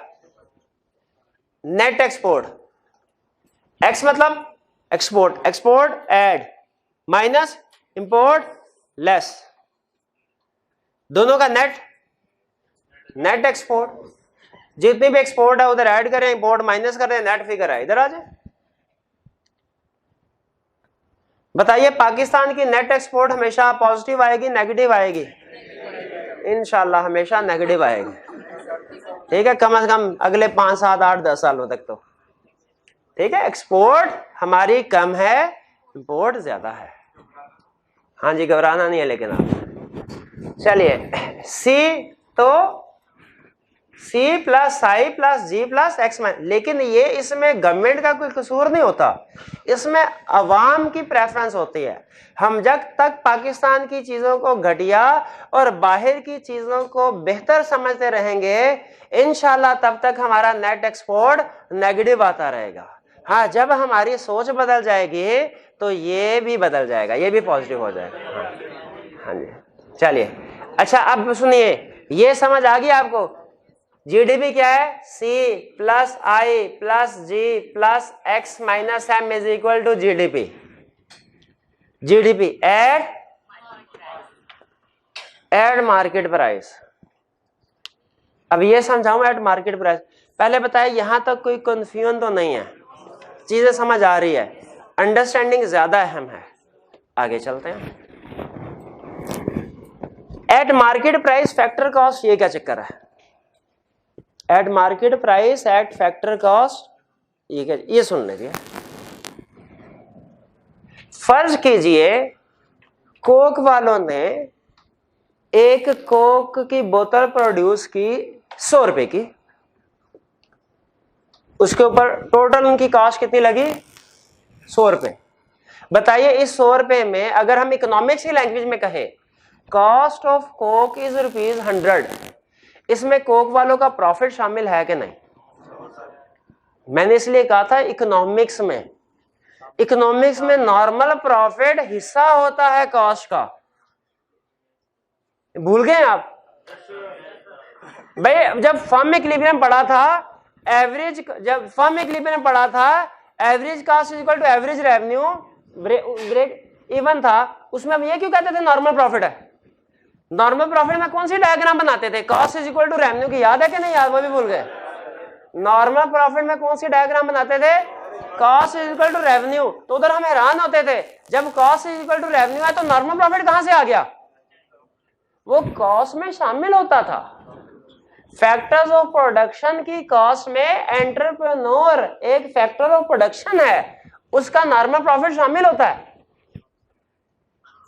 नेट एक्सपोर्ट, एक्स मतलब export, export add minus import less, दोनों का नेट, नेट एक्सपोर्ट। जितनी भी एक्सपोर्ट है उधर ऐड करें, इंपोर्ट माइनस करें, नेट फिगर है, इधर आ जाए। बताइए पाकिस्तान की नेट एक्सपोर्ट हमेशा पॉजिटिव आएगी नेगेटिव आएगी? इंशाल्लाह हमेशा नेगेटिव आएगी। ठीक है, कम से कम अगले 5, 7, 8, 10 सालों तक तो। ठीक है, एक्सपोर्ट हमारी कम है, इंपोर्ट ज्यादा है। हाँ जी, घबराना नहीं है लेकिन आप चलिए सी, तो सी plus I plus G plus X minus, लेकिन ये इसमें गवर्नमेंट का कोई कसूर नहीं होता, इसमें अवाम की प्रेफरेंस होती है। हम जब तक पाकिस्तान की चीजों को घटिया और बाहर की चीजों को बेहतर समझते रहेंगे, इंशाल्लाह तब तक हमारा नेट एक्सपोर्ट नेगेटिव आता रहेगा। हाँ, जब हमारी सोच बदल जाएगी तो ये भी बदल जाएगा, ये भी पॉजिटिव हो जाएगा। हाँ जी, चलिए अच्छा अब सुनिए, ये समझ आ गई आपको? जीडीपी क्या है? C plus I plus G plus X minus M is equal to GDP. GDP at market price. अब ये समझाऊं एट मार्केट प्राइस, पहले बताया यहां तक कोई कंफ्यूजन तो नहीं है, चीजें समझ आ रही है, अंडरस्टैंडिंग ज्यादा अहम है। आगे चलते हैं। Eight market price factor cost, ये क्या चक्कर है? Eight market price at factor cost, ये क्या, ये सुन लीजिए। फर्ज कीजिए कोक वालों ने एक कोक की बोतल प्रोड्यूस की 100 रुपए की, उसके ऊपर टोटल उनकी कॉस्ट कितनी लगी? 100 रुपए। बताइए इस 100 रुपए में अगर हम इकोनॉमिक्स की लैंग्वेज में कहें कॉस्ट ऑफ कोक इज ₹100, इसमें कोक वालों का प्रॉफिट शामिल है कि नहीं? मैंने इसलिए कहा था इकोनॉमिक्स में, इकोनॉमिक्स में नॉर्मल प्रॉफिट हिस्सा होता है कॉस्ट का। भूल गए आप? भाई जब फर्म इक्विलिब्रियम पढ़ा था, एवरेज, जब फर्म इक्विलिब्रियम पढ़ा था, average cost is equal to average revenue, break even था, उसमें हम ये क्यों कहते थे नॉर्मल प्रॉफिट है? नॉर्मल प्रॉफिट में कौन सी डायग्राम बनाते थे? Cost is equal to revenue की, याद है कि नहीं याद? वो भी भूल गए। नॉर्मल प्रॉफिट में कौन सी डायग्राम बनाते थे? Cost is equal to revenue. तो उधर हम हैरान होते थे, जब cost is equal to revenue है तो नॉर्मल प्रॉफिट कहां से आ गया? वो कॉस्ट में शामिल होता था। फैक्टर्स ऑफ प्रोडक्शन की कॉस्ट में एंटरप्रेन्योर एक फैक्टर ऑफ प्रोडक्शन है, उसका नॉर्मल प्रॉफिट शामिल होता है।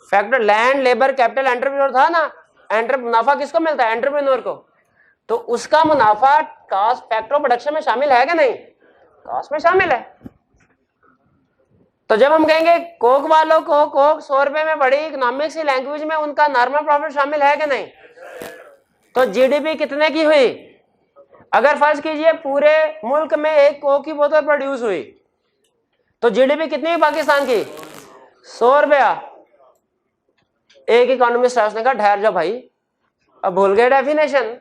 Factor land labour capital entrepreneur था ना, मुनाफा किसको मिलता है? एंटरप्रेन्योर को। तो उसका मुनाफा कॉस्ट फैक्टर ऑफ प्रोडक्शन में शामिल है कि नहीं? कॉस्ट में शामिल है। तो जब हम कहेंगे कोक वालों को कोक 100 रुपए में बड़ी, इकोनॉमिक्स की लैंग्वेज में उनका नॉर्मल प्रॉफिट शामिल है कि नहीं? तो जीडीपी कितने की हुई? अगर फर्ज कीजिए पूरे मुल्क में एक कोक की बोतल प्रोड्यूस हुई तो जीडीपी कितनी हुई पाकिस्तान की? 100 रुपया। एक इकोनॉमिस्ट है, उसने कहा ठहर जाओ भाई, अब भूल गए definition.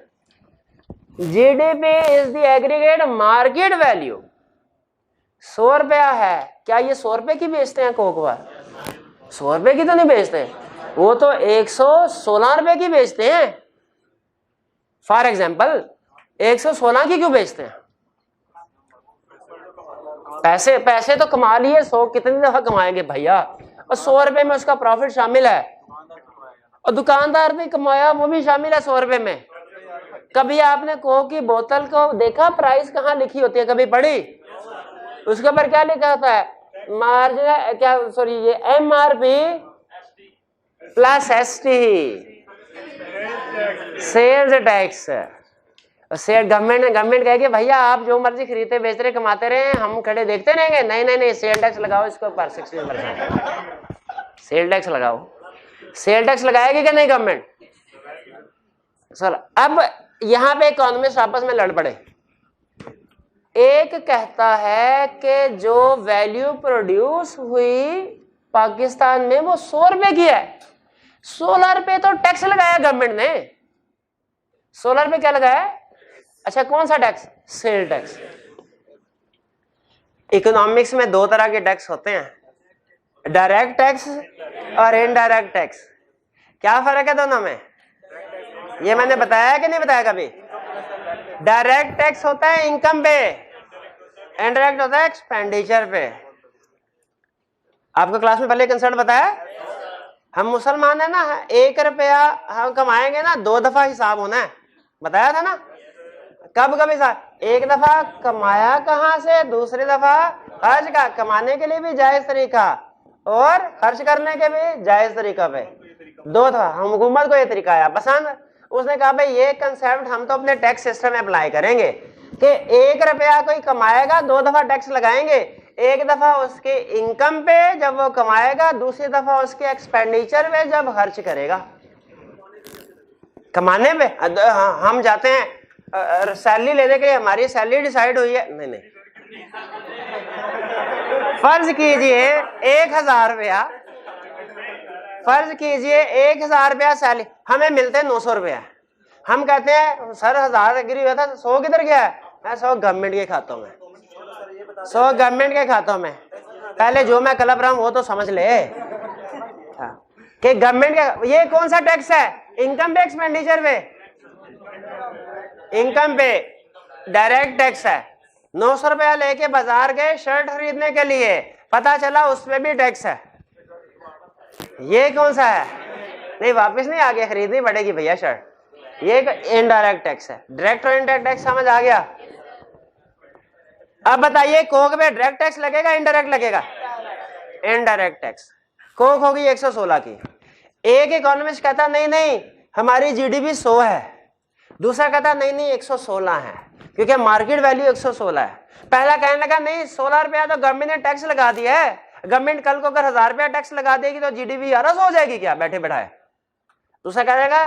GDP is the aggregate market value. 100 रुपया है, क्या ये 100 रुपए की बेचते हैं कोक वाले? 100 रुपए की तो नहीं बेचते, वो तो 116 रुपए की बेचते हैं। फॉर एग्जाम्पल 116 की क्यों बेचते हैं? पैसे तो कमा लिए, 100 कितनी दफा कमाएंगे भैया, और 100 रुपए में उसका प्रॉफिट शामिल है, और दुकानदार भी कमाया, वो भी शामिल है 100 रुपए में। कभी आपने कोक की बोतल को देखा प्राइस कहाँ लिखी होती है? कभी पढ़ी? उसके ऊपर क्या लिखा होता है? मार्जिन क्या, सॉरी, ये MRP plus ST, sales tax. Sale government कहेगी भैया आप जो मर्जी खरीदते बेचते रहे कमाते रहे, हम खड़े देखते रहेंगे? नहीं, सेल टैक्स लगाओ इसके ऊपर 16%। सेल टैक्स लगाओ। सेल टैक्स लगाएगी कि नहीं गवर्नमेंट? सर अब यहां पे इकोनॉमिस्ट आपस में लड़ पड़े। एक कहता है कि जो वैल्यू प्रोड्यूस हुई पाकिस्तान में वो 100 रुपए की है। 16 रुपए तो टैक्स लगाया गवर्नमेंट ने। 16 रुपए क्या लगाया? अच्छा कौन सा टैक्स? Sale tax. इकोनॉमिक्स में दो तरह के टैक्स होते हैं, डायरेक्ट टैक्स और इनडायरेक्ट टैक्स। क्या फर्क है दोनों में? ये मैंने बताया कि नहीं बताया कभी? डायरेक्ट टैक्स होता है इनकम पे, इनडायरेक्ट होता है एक्सपेंडिचर पे। आपको क्लास में पहले कंसेप्ट बताया? हम मुसलमान है ना, 1 रुपया हम कमाएंगे ना 2 दफा हिसाब होना है, बताया था ना? कब कब हिसाब? 1 दफा कमाया कहां से, दूसरी दफा हज का। कमाने के लिए भी जायज तरीका, और खर्च करने के भी जायज तरीका पे। दो था, हम हुकूमत को ये तरीका आया पसंद, उसने कहा भाई ये कंसेप्ट हम तो अपने टैक्स सिस्टम में अप्लाई करेंगे कि 1 रुपया कोई कमाएगा 2 दफा टैक्स लगाएंगे, एक दफा उसके इनकम पे जब वो कमाएगा, दूसरी दफा उसके एक्सपेंडिचर पे जब खर्च करेगा। कमाने पे हम जाते हैं सैलरी लेने के लिए, हमारी सैलरी डिसाइड हुई है, नहीं नहीं, फर्ज कीजिए 1000 रुपया, फर्ज कीजिए 1000 रुपया सैलरी, हमें मिलते हैं 900 रुपया। हम कहते हैं सर 1000 एग्री हुआ था, 100 किधर गया है? 100 गवर्नमेंट के खातों में, 100 गवर्नमेंट के खातों में। पहले जो मैं कलप रहा हूं वो तो समझ ले कि गवर्नमेंट का ये कौन सा टैक्स है? इनकम पे, एक्सपेंडिचर पे? इनकम पे डायरेक्ट टैक्स है। 900 रुपया लेके बाजार गए शर्ट खरीदने के लिए, पता चला उसमें भी टैक्स है। ये कौन सा है? नहीं वापस नहीं, आगे खरीदनी पड़ेगी भैया शर्ट। ये इनडायरेक्ट टैक्स है। डायरेक्ट और इनडायरेक्ट टैक्स समझ आ गया? अब बताइए कोक पे डायरेक्ट टैक्स लगेगा इनडायरेक्ट लगेगा? Indirect tax. कोक होगी 116 की। एक इकोनॉमिस्ट कहता नहीं नहीं हमारी जीडीपी 100 है, दूसरा कहता नहीं नहीं 116 है क्योंकि मार्केट वैल्यू 116 है। पहला कहने लगा नहीं 16 रुपया तो गवर्नमेंट ने टैक्स लगा दिया है, गवर्नमेंट कल को अगर 1000 रुपया टैक्स लगा देगी तो जीडीपी 1100 हो जाएगी क्या बैठे बैठाए? दूसरा कहेगा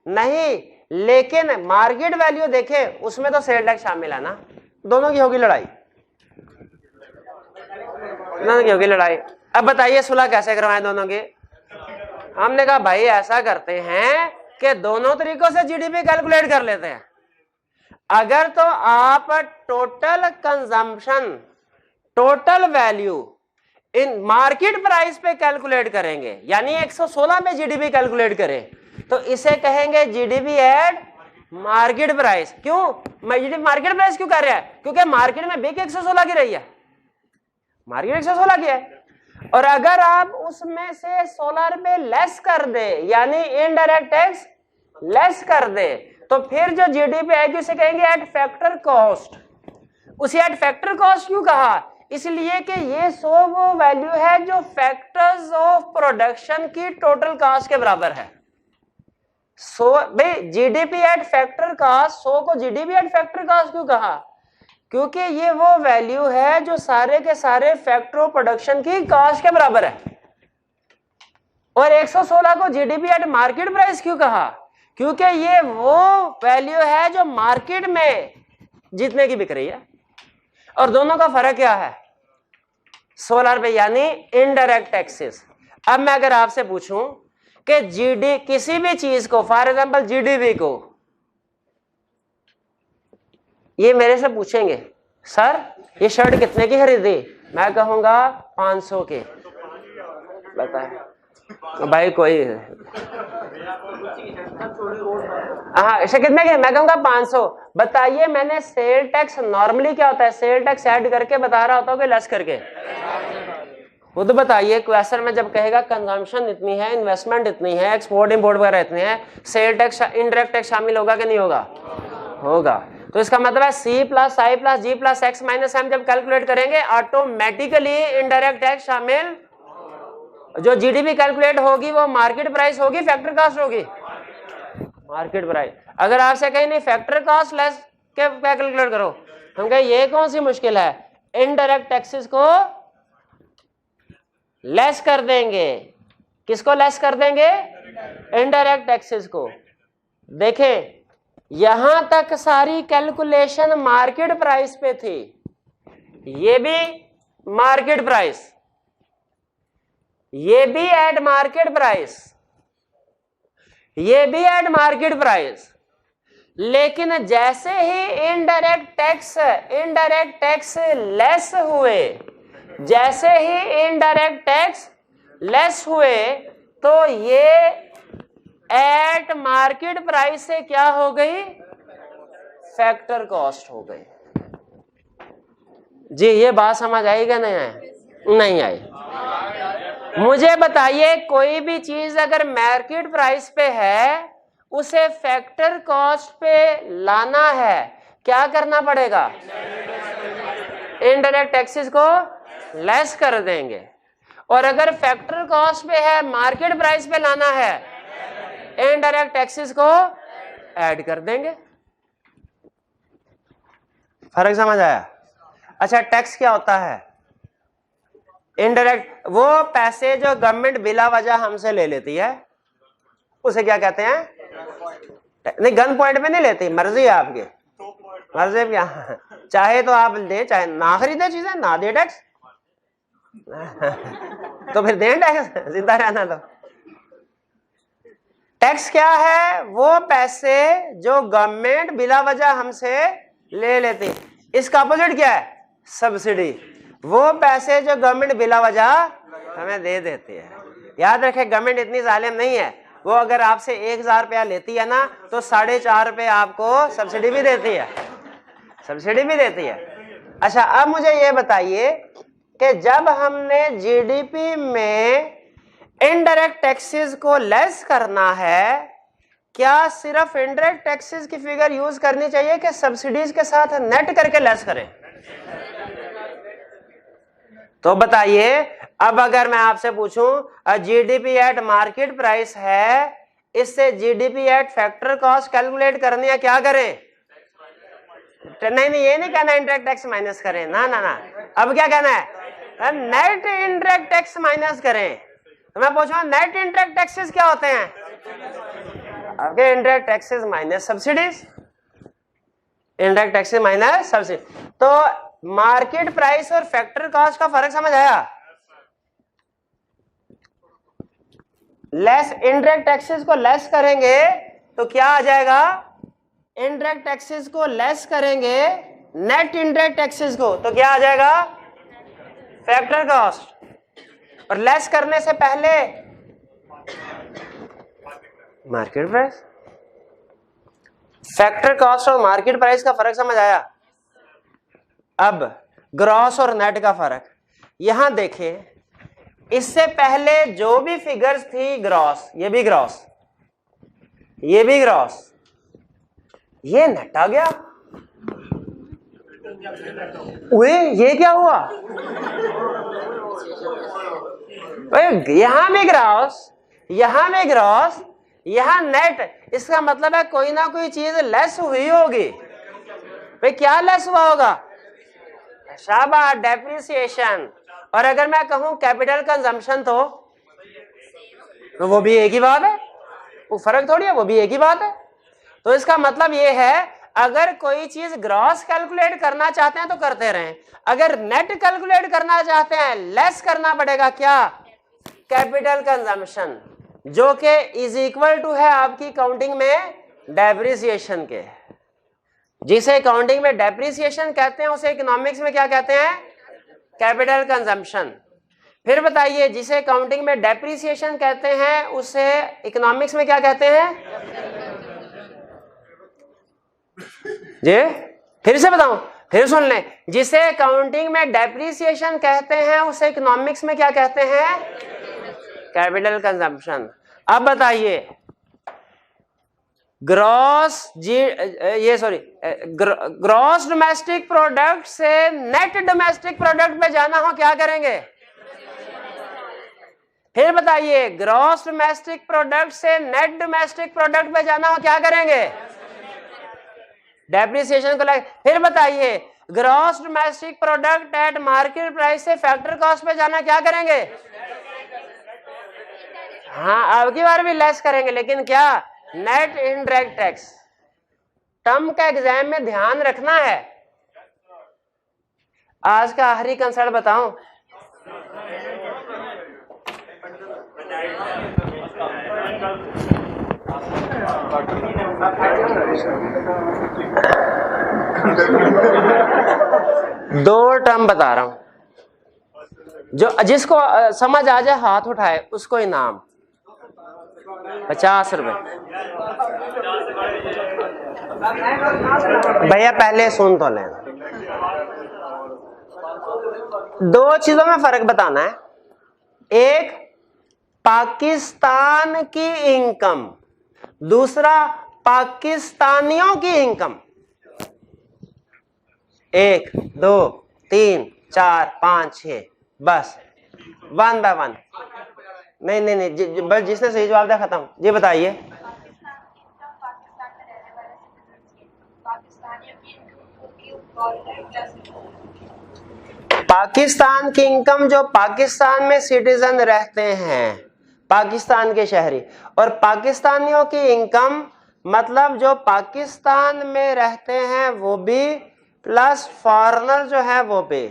नहीं लेकिन मार्केट वैल्यू देखे उसमें तो सेल टैक्स शामिल है ना। दोनों की होगी लड़ाई, दोनों की होगी लड़ाई। अब बताइए सुलह कैसे करवाएं दोनों की? हमने कहा भाई ऐसा करते हैं कि दोनों तरीकों से जीडीपी कैलकुलेट कर लेते हैं। अगर तो आप total consumption, total value in market price पे कैलकुलेट करेंगे, यानी 116 पे जीडीपी कैलकुलेट करें, तो इसे कहेंगे जीडीपी एट मार्केट प्राइस। क्यों जीडीपी मार्केट प्राइस क्यों कर रहा है? क्योंकि मार्केट में बिक 116 की रही है, मार्केट 116 की है। और अगर आप उसमें से 16 रुपए लेस कर दे, यानी इनडायरेक्ट टैक्स लेस कर दे, तो फिर जो जीडीपी आएगी उसे कहेंगे एट फैक्टर कॉस्ट। उसे एट फैक्टर कॉस्ट क्यों कहा? इसलिए कि ये 100 वो वैल्यू है जो फैक्टर्स ऑफ प्रोडक्शन की टोटल कॉस्ट के बराबर है। भाई जीडीपी एट फैक्टर कॉस्ट, 100 को जीडीपी एट फैक्टर कॉस्ट क्यों कहा? क्योंकि ये वो वैल्यू है जो सारे के सारे फैक्टर ऑफ प्रोडक्शन की कॉस्ट के बराबर है। और 116 को जीडीपी एट मार्केट प्राइस क्यों कहा? क्योंकि ये वो वैल्यू है जो मार्केट में जितने की बिक रही है। और दोनों का फर्क क्या है? 16 रुपए, यानी इनडायरेक्ट टैक्सेस। अब मैं अगर आपसे पूछूं कि जीडी किसी भी चीज को, फॉर एग्जांपल जीडीपी को, ये मेरे से पूछेंगे सर ये शर्ट कितने की खरीदी, मैं कहूंगा 500 के। बताए भाई कोई हाँ इसे कितने के, मैं कहूंगा 500। बताइए मैंने सेल टैक्स, नॉर्मली क्या होता है सेल टैक्स ऐड करके बता रहा होता हूँ कि लेस करके? खुद बताइए क्वेश्चन में जब कहेगा कंजम्पशन इतनी है, इन्वेस्टमेंट इतनी है, एक्सपोर्ट इंपोर्ट वगैरह इतने हैं, सेल टैक्स इनडायरेक्ट टैक्स शामिल होगा कि नहीं होगा? होगा। तो इसका मतलब है C plus I plus G plus X minus M जब कैलकुलेट करेंगे ऑटोमेटिकली इनडायरेक्ट टैक्स शामिल। जो जीडीपी कैलकुलेट होगी वो मार्केट प्राइस होगी, फैक्टर कॉस्ट होगी? Market price. अगर आपसे कहीं नहीं फैक्टर कॉस्ट लेस क्या कैलकुलेट करो, हम कहें ये कौन सी मुश्किल है, इनडायरेक्ट टैक्सेस को लेस कर देंगे। किसको लेस कर देंगे? इनडायरेक्ट टैक्सेस को। देखें यहां तक सारी कैलकुलेशन मार्केट प्राइस पे थी, ये भी मार्केट प्राइस, ये भी एट मार्केट प्राइस, ये भी एट मार्केट प्राइस। लेकिन जैसे ही इनडायरेक्ट टैक्स लेस हुए, जैसे ही इनडायरेक्ट टैक्स लेस हुए तो ये एट मार्केट प्राइस से क्या हो गई? फैक्टर कॉस्ट हो गई। जी ये बात समझ आई क्या नहीं आई? नहीं आई। मुझे बताइए कोई भी चीज अगर मार्केट प्राइस पे है उसे फैक्टर कॉस्ट पे लाना है, क्या करना पड़ेगा? इनडायरेक्ट टैक्सेस को लेस कर देंगे। और अगर फैक्टर कॉस्ट पे है, मार्केट प्राइस पे लाना है, इनडायरेक्ट टैक्सेस को ऐड कर देंगे। फर्क समझ आया? अच्छा, टैक्स क्या होता है? इनडायरेक्ट वो पैसे जो गवर्नमेंट बिला वजह हमसे ले लेती है, उसे क्या कहते हैं? नहीं, गन पॉइंट में नहीं लेती, मर्जी है आपकी, मर्जी क्या, चाहे तो आप दे, चाहे ना खरीदे चीजें, ना दे टैक्स तो फिर दें टैक्स, जिंदा रहना। तो टैक्स क्या है? वो पैसे जो गवर्नमेंट बिला वजह हमसे ले लेती। इसका अपोजिट क्या है? सब्सिडी। वो पैसे जो गवर्नमेंट बिला वजह हमें दे देती है। याद रखें, गवर्नमेंट इतनी जालिम नहीं है, वो अगर आपसे 1000 रुपया लेती है ना, तो 4.5 रुपये आपको सब्सिडी भी देती है, सब्सिडी भी देती है। अच्छा, अब मुझे ये बताइए कि जब हमने जीडीपी में इनडायरेक्ट टैक्सेस को लेस करना है, क्या सिर्फ इनडायरेक्ट टैक्सेस की फिगर यूज करनी चाहिए कि सब्सिडीज के साथ नेट करके लेस करें? तो बताइए, अब अगर मैं आपसे पूछूं जीडीपी एट मार्केट प्राइस है, इससे GDP at factor cost calculate करनी है, क्या करें? नहीं, ये नहीं कहना इनडायरेक्ट टैक्स माइनस करें, ना ना ना, अब क्या कहना है? नेट इनडायरेक्ट टैक्स माइनस करें। तो मैं पूछूं नेट इनडायरेक्ट टैक्सेस क्या होते हैं? आपके indirect taxes minus subsidies, indirect taxes minus subsidy. तो मार्केट प्राइस और फैक्टर कॉस्ट का फर्क समझ आया? लेस इनडायरेक्ट टैक्सेस को लेस करेंगे तो क्या आ जाएगा? इनडायरेक्ट टैक्सेस को लेस करेंगे नेट इनडायरेक्ट टैक्सेस को, तो क्या आ जाएगा? Factor cost. और लेस करने से पहले मार्केट प्राइस। फैक्टर कॉस्ट और मार्केट प्राइस का फर्क समझ आया? अब ग्रॉस और नेट का फर्क यहां देखें। इससे पहले जो भी फिगर्स थी ग्रॉस, ये भी ग्रॉस, ये भी ग्रॉस, ये नेट आ गया। ओए, ये क्या हुआ? यहां भी ग्रॉस, यहां भी ग्रॉस, यहां नेट। इसका मतलब है कोई ना कोई चीज लेस हुई होगी। भाई क्या लेस हुआ होगा? शाबाश, डेप्रिसिएशन। और अगर मैं कहूं कैपिटल कंजम्पशन, तो वो भी एक ही बात है, वो फर्क थोड़ी है, वो भी एक ही बात है। तो इसका मतलब ये है, अगर कोई चीज ग्रॉस कैलकुलेट करना चाहते हैं तो करते रहें, अगर नेट कैलकुलेट करना चाहते हैं लेस करना पड़ेगा क्या? कैपिटल कंजम्पशन, जो कि इज इक्वल टू है आपकी काउंटिंग में डेप्रिसिएशन के। जिसे काउंटिंग में डेप्रिसिएशन कहते हैं उसे इकोनॉमिक्स में क्या कहते हैं? Capital consumption. फिर बताइए, जिसे काउंटिंग में डेप्रिसिएशन कहते हैं उसे इकोनॉमिक्स में क्या कहते हैं? जी फिर से बताऊं, फिर सुन लें। जिसे काउंटिंग में डेप्रिसिएशन कहते हैं उसे इकोनॉमिक्स में क्या कहते हैं? Capital consumption. अब बताइए, ग्रॉस ग्रॉस डोमेस्टिक प्रोडक्ट से नेट डोमेस्टिक प्रोडक्ट पे जाना हो, क्या करेंगे? फिर बताइए, ग्रॉस डोमेस्टिक प्रोडक्ट से नेट डोमेस्टिक प्रोडक्ट पे जाना हो, क्या करेंगे? डेप्रिसिएशन को लगे। फिर बताइए, gross domestic product at market price से फैक्टर कॉस्ट पे जाना, क्या करेंगे? हाँ, अब की बार भी लेस करेंगे, लेकिन क्या? Net indirect tax. टर्म का एग्जाम में ध्यान रखना है। आज का आखिरी कंसर्ट बताऊं, दो टर्म बता रहा हूं, जो जिसको समझ आ जाए हाथ उठाए, उसको इनाम 50 रुपए। भैया पहले सुन तो लें, दो चीजों में फर्क बताना है। एक पाकिस्तान की इनकम, दूसरा पाकिस्तानियों की इनकम। 1 2 3 4 5 6 बस वन बाय वन। नहीं नहीं नहीं, बस जिसने सही जवाब दिया खत्म। जी बताइए। पाकिस्तान की इनकम जो पाकिस्तान में सिटीजन रहते हैं, पाकिस्तान के शहरी, और पाकिस्तानियों की इनकम मतलब जो पाकिस्तान में रहते हैं वो भी, प्लस फॉरेनर जो है वो भी।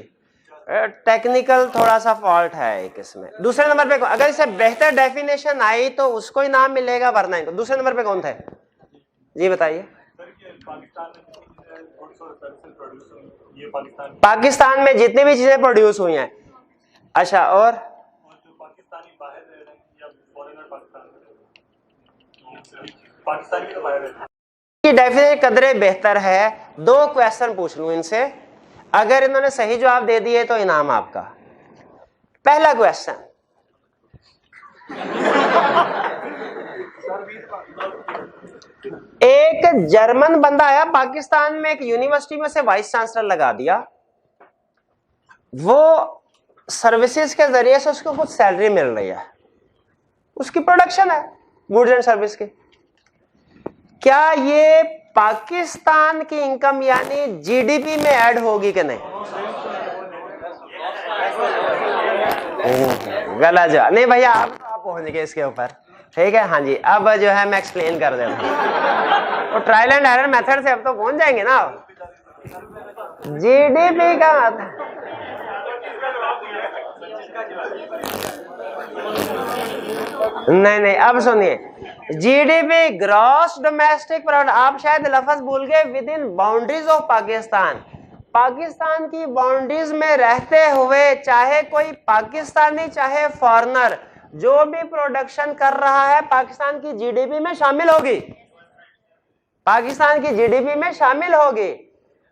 टेक्निकल थोड़ा सा फॉल्ट है एक इसमें। दूसरे नंबर पे अगर इसे बेहतर डेफिनेशन आई तो उसको ही नाम मिलेगा, वरना इनको। दूसरे नंबर पे कौन थे? जी बताइए। पाकिस्तान में जितनी भी चीजें प्रोड्यूस हुई हैं। अच्छा, और पाकिस्तानी बाहर रह रहे हैं या फॉरेनर पाकिस्तानी तो बाहर रहते हैं की डेफिनेशन कदरे बेहतर है। दो क्वेश्चन पूछ लूं इनसे, अगर इन्होंने सही जवाब दे दिए तो इनाम आपका। पहला क्वेश्चन, एक जर्मन बंदा आया पाकिस्तान में, एक यूनिवर्सिटी में से वाइस चांसलर लगा दिया। वो सर्विसेज के जरिए से उसको कुछ सैलरी मिल रही है, उसकी प्रोडक्शन है गुड्स एंड सर्विस की। क्या ये पाकिस्तान की इनकम यानी जीडीपी में ऐड होगी कि नहीं? गलत जवाब। नहीं भैया, आप पहुंच गए इसके ऊपर। ठीक है, हाँ जी। अब जो है मैं एक्सप्लेन कर देता हूँ, तो ट्रायल एंड एरर मेथड से अब तो पहुंच जाएंगे ना। जीडीपी का नहीं, अब सुनिए। जीडीपी ग्रॉस डोमेस्टिक प्रोडक्ट, आप शायद लफ्ज भूल गए, with in boundaries of Pakistan. Pakistan की बाउंड्रीज में रहते हुए चाहे कोई पाकिस्तानी चाहे फॉरेनर जो भी प्रोडक्शन कर रहा है पाकिस्तान की जीडीपी में शामिल होगी, पाकिस्तान की जीडीपी में शामिल होगी।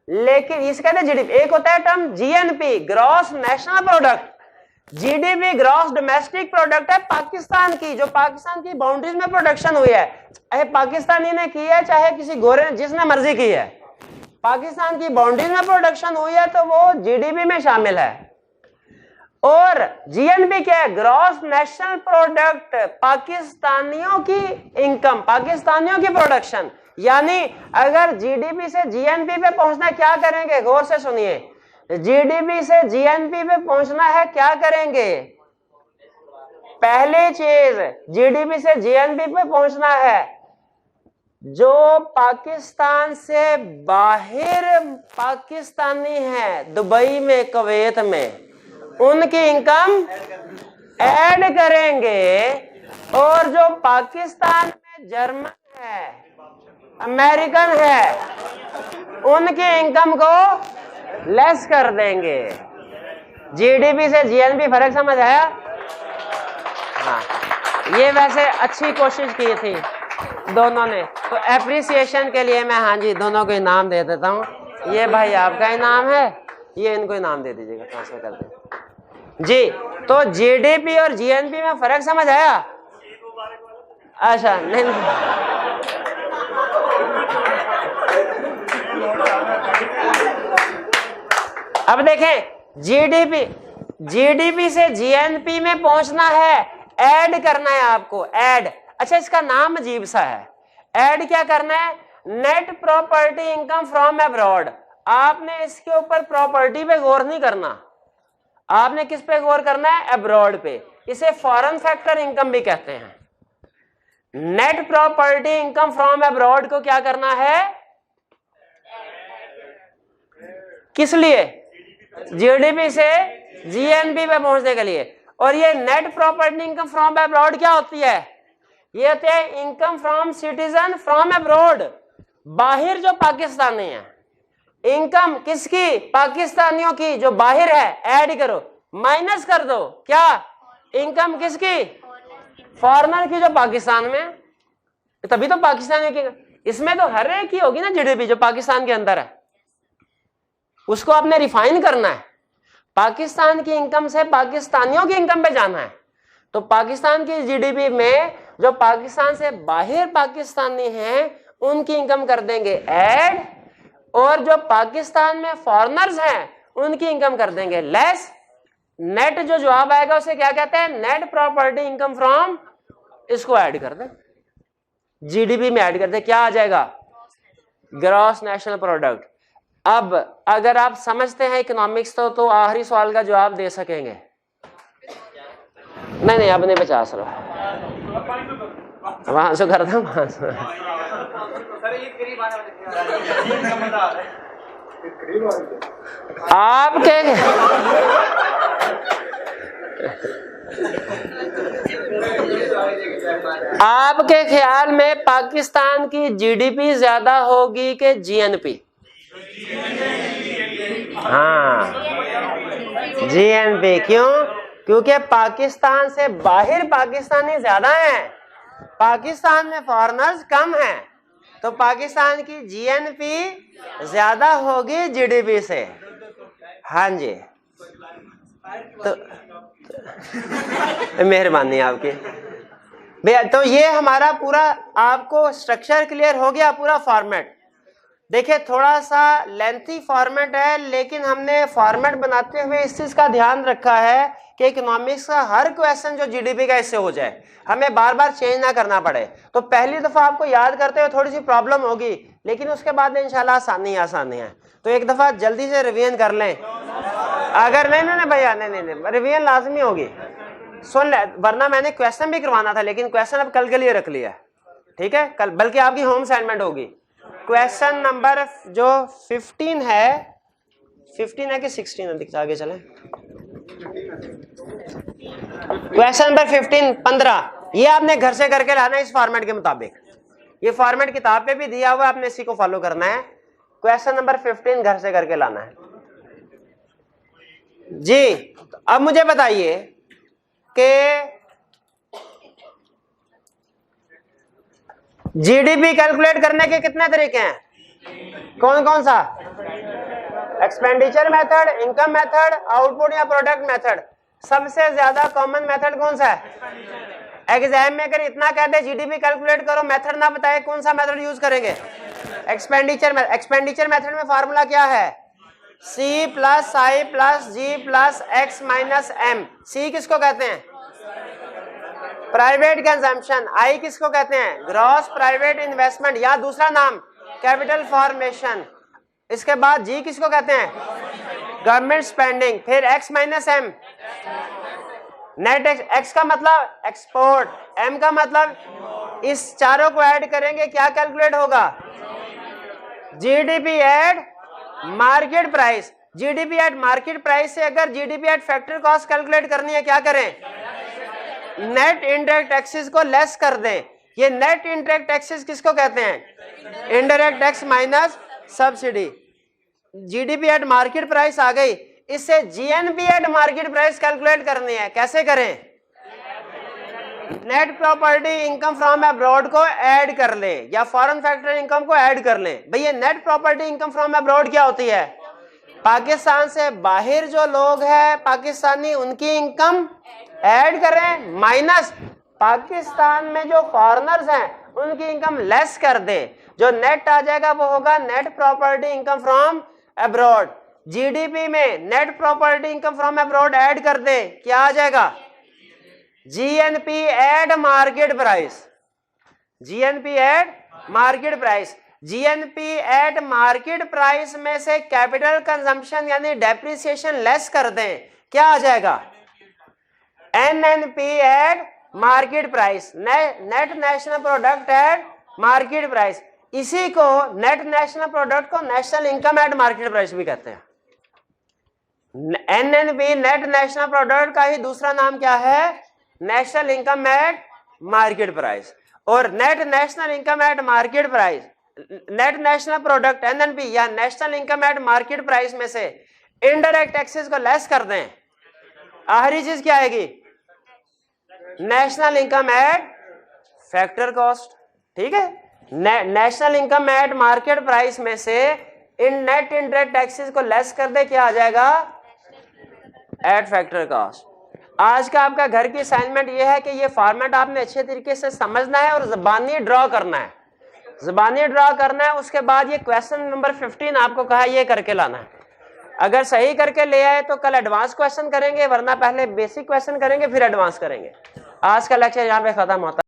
लेकिन इस कहते हैं जीडीपी, एक होता है term GNP, gross national product. GDP gross domestic product है पाकिस्तान की, जो पाकिस्तान की बाउंड्रीज में प्रोडक्शन हुई है, चाहे पाकिस्तानी ने की है चाहे किसी गोरे ने, जिसने मर्जी की है, पाकिस्तान की बाउंड्रीज में प्रोडक्शन हुई है तो वो जीडीपी में शामिल है। और जीएनपी क्या है? ग्रॉस नेशनल प्रोडक्ट, पाकिस्तानियों की इनकम, पाकिस्तानियों की प्रोडक्शन। यानी अगर जीडीपी से जीएनपी पे पहुंचना, क्या करेंगे? गौर से सुनिए। जीडीपी से जीएनपी पे पहुंचना है, क्या करेंगे? पहली चीज, जीडीपी से जीएनपी पे पहुंचना है, जो पाकिस्तान से बाहर पाकिस्तानी हैं, दुबई में, कुवैत में, उनकी इनकम ऐड करेंगे। और जो पाकिस्तान में जर्मन है, अमेरिकन है, उनकी इनकम को लेस कर देंगे। जीडीपी से जीएनपी फर्क समझ आया? हाँ, ये वैसे अच्छी कोशिश की थी दोनों ने, तो एप्रिसिएशन के लिए मैं, हाँ जी, दोनों को इनाम दे देता हूँ। ये भाई आपका इनाम है, ये इनको इनाम दे दीजिएगा, ट्रांसफर कर दें जी। तो जीडीपी और जीएनपी में फर्क समझ आया? अच्छा, नहीं, अब देखें, जीडीपी से जीएनपी में पहुंचना है, ऐड करना है आपको, ऐड। अच्छा, इसका नाम अजीब सा है, ऐड क्या करना है? Net property income from abroad. आपने इसके ऊपर प्रॉपर्टी पे गौर नहीं करना, आपने किस पे गौर करना है? अब्रॉड पे। इसे फॉरेन फैक्टर इनकम भी कहते हैं। Net property income from abroad को क्या करना है? किस लिए? जीडीपी से जीएनपी पे पहुंचने के लिए। और ये net property income from abroad क्या होती है? ये होती है income from citizen from abroad, बाहर जो पाकिस्तानी है। इनकम किसकी? पाकिस्तानियों की जो बाहर है, ऐड करो, माइनस कर दो, क्या? इनकम किसकी? फॉरेनर की जो पाकिस्तान में, तभी तो पाकिस्तानियों की। इसमें तो हर एक की होगी ना जीडीपी जो पाकिस्तान के अंदर है, उसको आपने रिफाइन करना है। पाकिस्तान की इनकम से पाकिस्तानियों की इनकम पे जाना है। तो पाकिस्तान की जीडीपी में जो पाकिस्तान से बाहर पाकिस्तानी हैं, उनकी इनकम कर देंगे ऐड, और जो पाकिस्तान में फॉरेनर्स हैं, उनकी इनकम कर देंगे लेस। नेट जो जवाब आएगा उसे क्या कहते हैं, नेट प्रॉपर्टी इनकम फ्रॉम, इसको ऐड कर दे, जीडीपी में ऐड कर दे, क्या आ जाएगा, ग्रॉस नेशनल प्रोडक्ट। अब अगर आप समझते हैं इकोनॉमिक्स तो आखिरी सवाल का जवाब दे सकेंगे। नहीं अब नहीं 50 रुपए वहां से करता वहां से। आपके ख्याल में पाकिस्तान की जीडीपी ज्यादा होगी कि जीएनपी? हाँ जीएनपी। क्यों? क्योंकि पाकिस्तान से बाहर पाकिस्तानी ज्यादा हैं, पाकिस्तान में फॉरेनर्स कम हैं, तो पाकिस्तान की जीएनपी ज्यादा होगी जीडीपी से। हाँ जी तो मेहरबानी आपकी भैया। तो ये हमारा पूरा आपको स्ट्रक्चर क्लियर हो गया, पूरा फॉर्मेट। देखिए थोड़ा सा लेंथी फॉर्मेट है, लेकिन हमने फॉर्मेट बनाते हुए इस चीज का ध्यान रखा है कि इकोनॉमिक्स का हर क्वेश्चन जो जीडीपी का इससे हो जाए, हमें बार बार चेंज ना करना पड़े। तो पहली दफा आपको याद करते हुए थोड़ी सी प्रॉब्लम होगी, लेकिन उसके बाद इंशाल्लाह आसानी है। तो एक दफा जल्दी से रिवीजन कर लें। अगर नहीं भैया नहीं रिवीजन लाजमी होगी, सुन ले, वरना मैंने क्वेश्चन भी करवाना था, लेकिन क्वेश्चन अब कल के लिए रख लिया, ठीक है, कल, बल्कि आपकी होम असाइनमेंट होगी। क्वेश्चन नंबर जो 15 है, 15 है कि 16 है, आगे चलें। क्वेश्चन नंबर 15, ये आपने घर से करके लाना है इस फॉर्मेट के मुताबिक। ये फॉर्मेट किताब पे भी दिया हुआ है, आपने इसी को फॉलो करना है। क्वेश्चन नंबर 15 घर से करके लाना है जी। अब मुझे बताइए कि जीडीपी कैलकुलेट करने के कितने तरीके हैं, कौन कौन सा? Expenditure method, income method, output या प्रोडक्ट मेथड। सबसे ज्यादा कॉमन मेथड कौन सा है? एग्जाम में अगर इतना कहते जीडीपी कैलकुलेट करो, मेथड ना बताए, कौन सा मेथड यूज करेंगे? एक्सपेंडिचर। एक्सपेंडिचर मेथड में फार्मूला क्या है? C plus I plus G plus X minus M. सी किसको कहते हैं? Private consumption. आई किसको कहते हैं? ग्रॉस प्राइवेट इन्वेस्टमेंट, या दूसरा नाम कैपिटल फॉर्मेशन। इसके बाद जी किसको कहते हैं? Government spending. फिर X minus M, net. X का मतलब एक्सपोर्ट, एम का मतलब, इस चारों को ऐड करेंगे क्या कैलकुलेट होगा? GDP at market price. GDP at market price से अगर GDP at factory cost calculate करनी है, क्या करें? नेट इनडायरेक्ट टैक्सेस को लेस कर दें। ये नेट इनडायरेक्ट टैक्सेस किसको कहते हैं? Indirect tax minus subsidy. GDP at market price आ गई, इससे GNP at market price calculate करनी है। कैसे करें? Net property income from abroad को ऐड कर लें, या फॉरेन फैक्टर इनकम को ऐड कर लें। भैया net property income from abroad क्या होती है? पाकिस्तान से बाहर जो लोग हैं पाकिस्तानी, उनकी इनकम ऐड करें, माइनस पाकिस्तान में जो फॉरेनर्स हैं उनकी इनकम लेस कर दें। जो नेट आ जाएगा वो होगा net property income from abroad. GDP में net property income from abroad add कर दें, क्या आ जाएगा? GNP at market price. GNP at market price. GNP at market price में से कैपिटल कंजम्पशन यानी डेप्रिसिएशन लेस कर दें, क्या आ जाएगा? NNP at market price, net national product at market price. इसी को नेट नेशनल प्रोडक्ट को national income at market price भी कहते हैं। एनएनपी नेट नेशनल प्रोडक्ट का ही दूसरा नाम क्या है? National income at market price. और net national income at market price, net national product NNP या national income at market price में से इनडायरेक्ट टैक्सेस को लेस कर दें, आखिरी चीज क्या आएगी? National income eight factor cost. ठीक है, national income at market price में से इन नेट इनडायरेक्ट टैक्सेस को लेस कर दे, क्या आ जाएगा? Eight factor cost. आज का आपका घर की असाइनमेंट ये है कि ये फॉर्मेट आपने अच्छे तरीके से समझना है और ज़बानी ड्रॉ करना है। ज़बानी ड्रॉ करना है, उसके बाद ये क्वेश्चन नंबर 15 आपको कहा ये करके लाना है। अगर सही करके ले आए तो कल एडवांस क्वेश्चन करेंगे, वरना पहले बेसिक क्वेश्चन करेंगे फिर एडवांस करेंगे। आज का लेक्चर यहाँ पे खत्म होता है।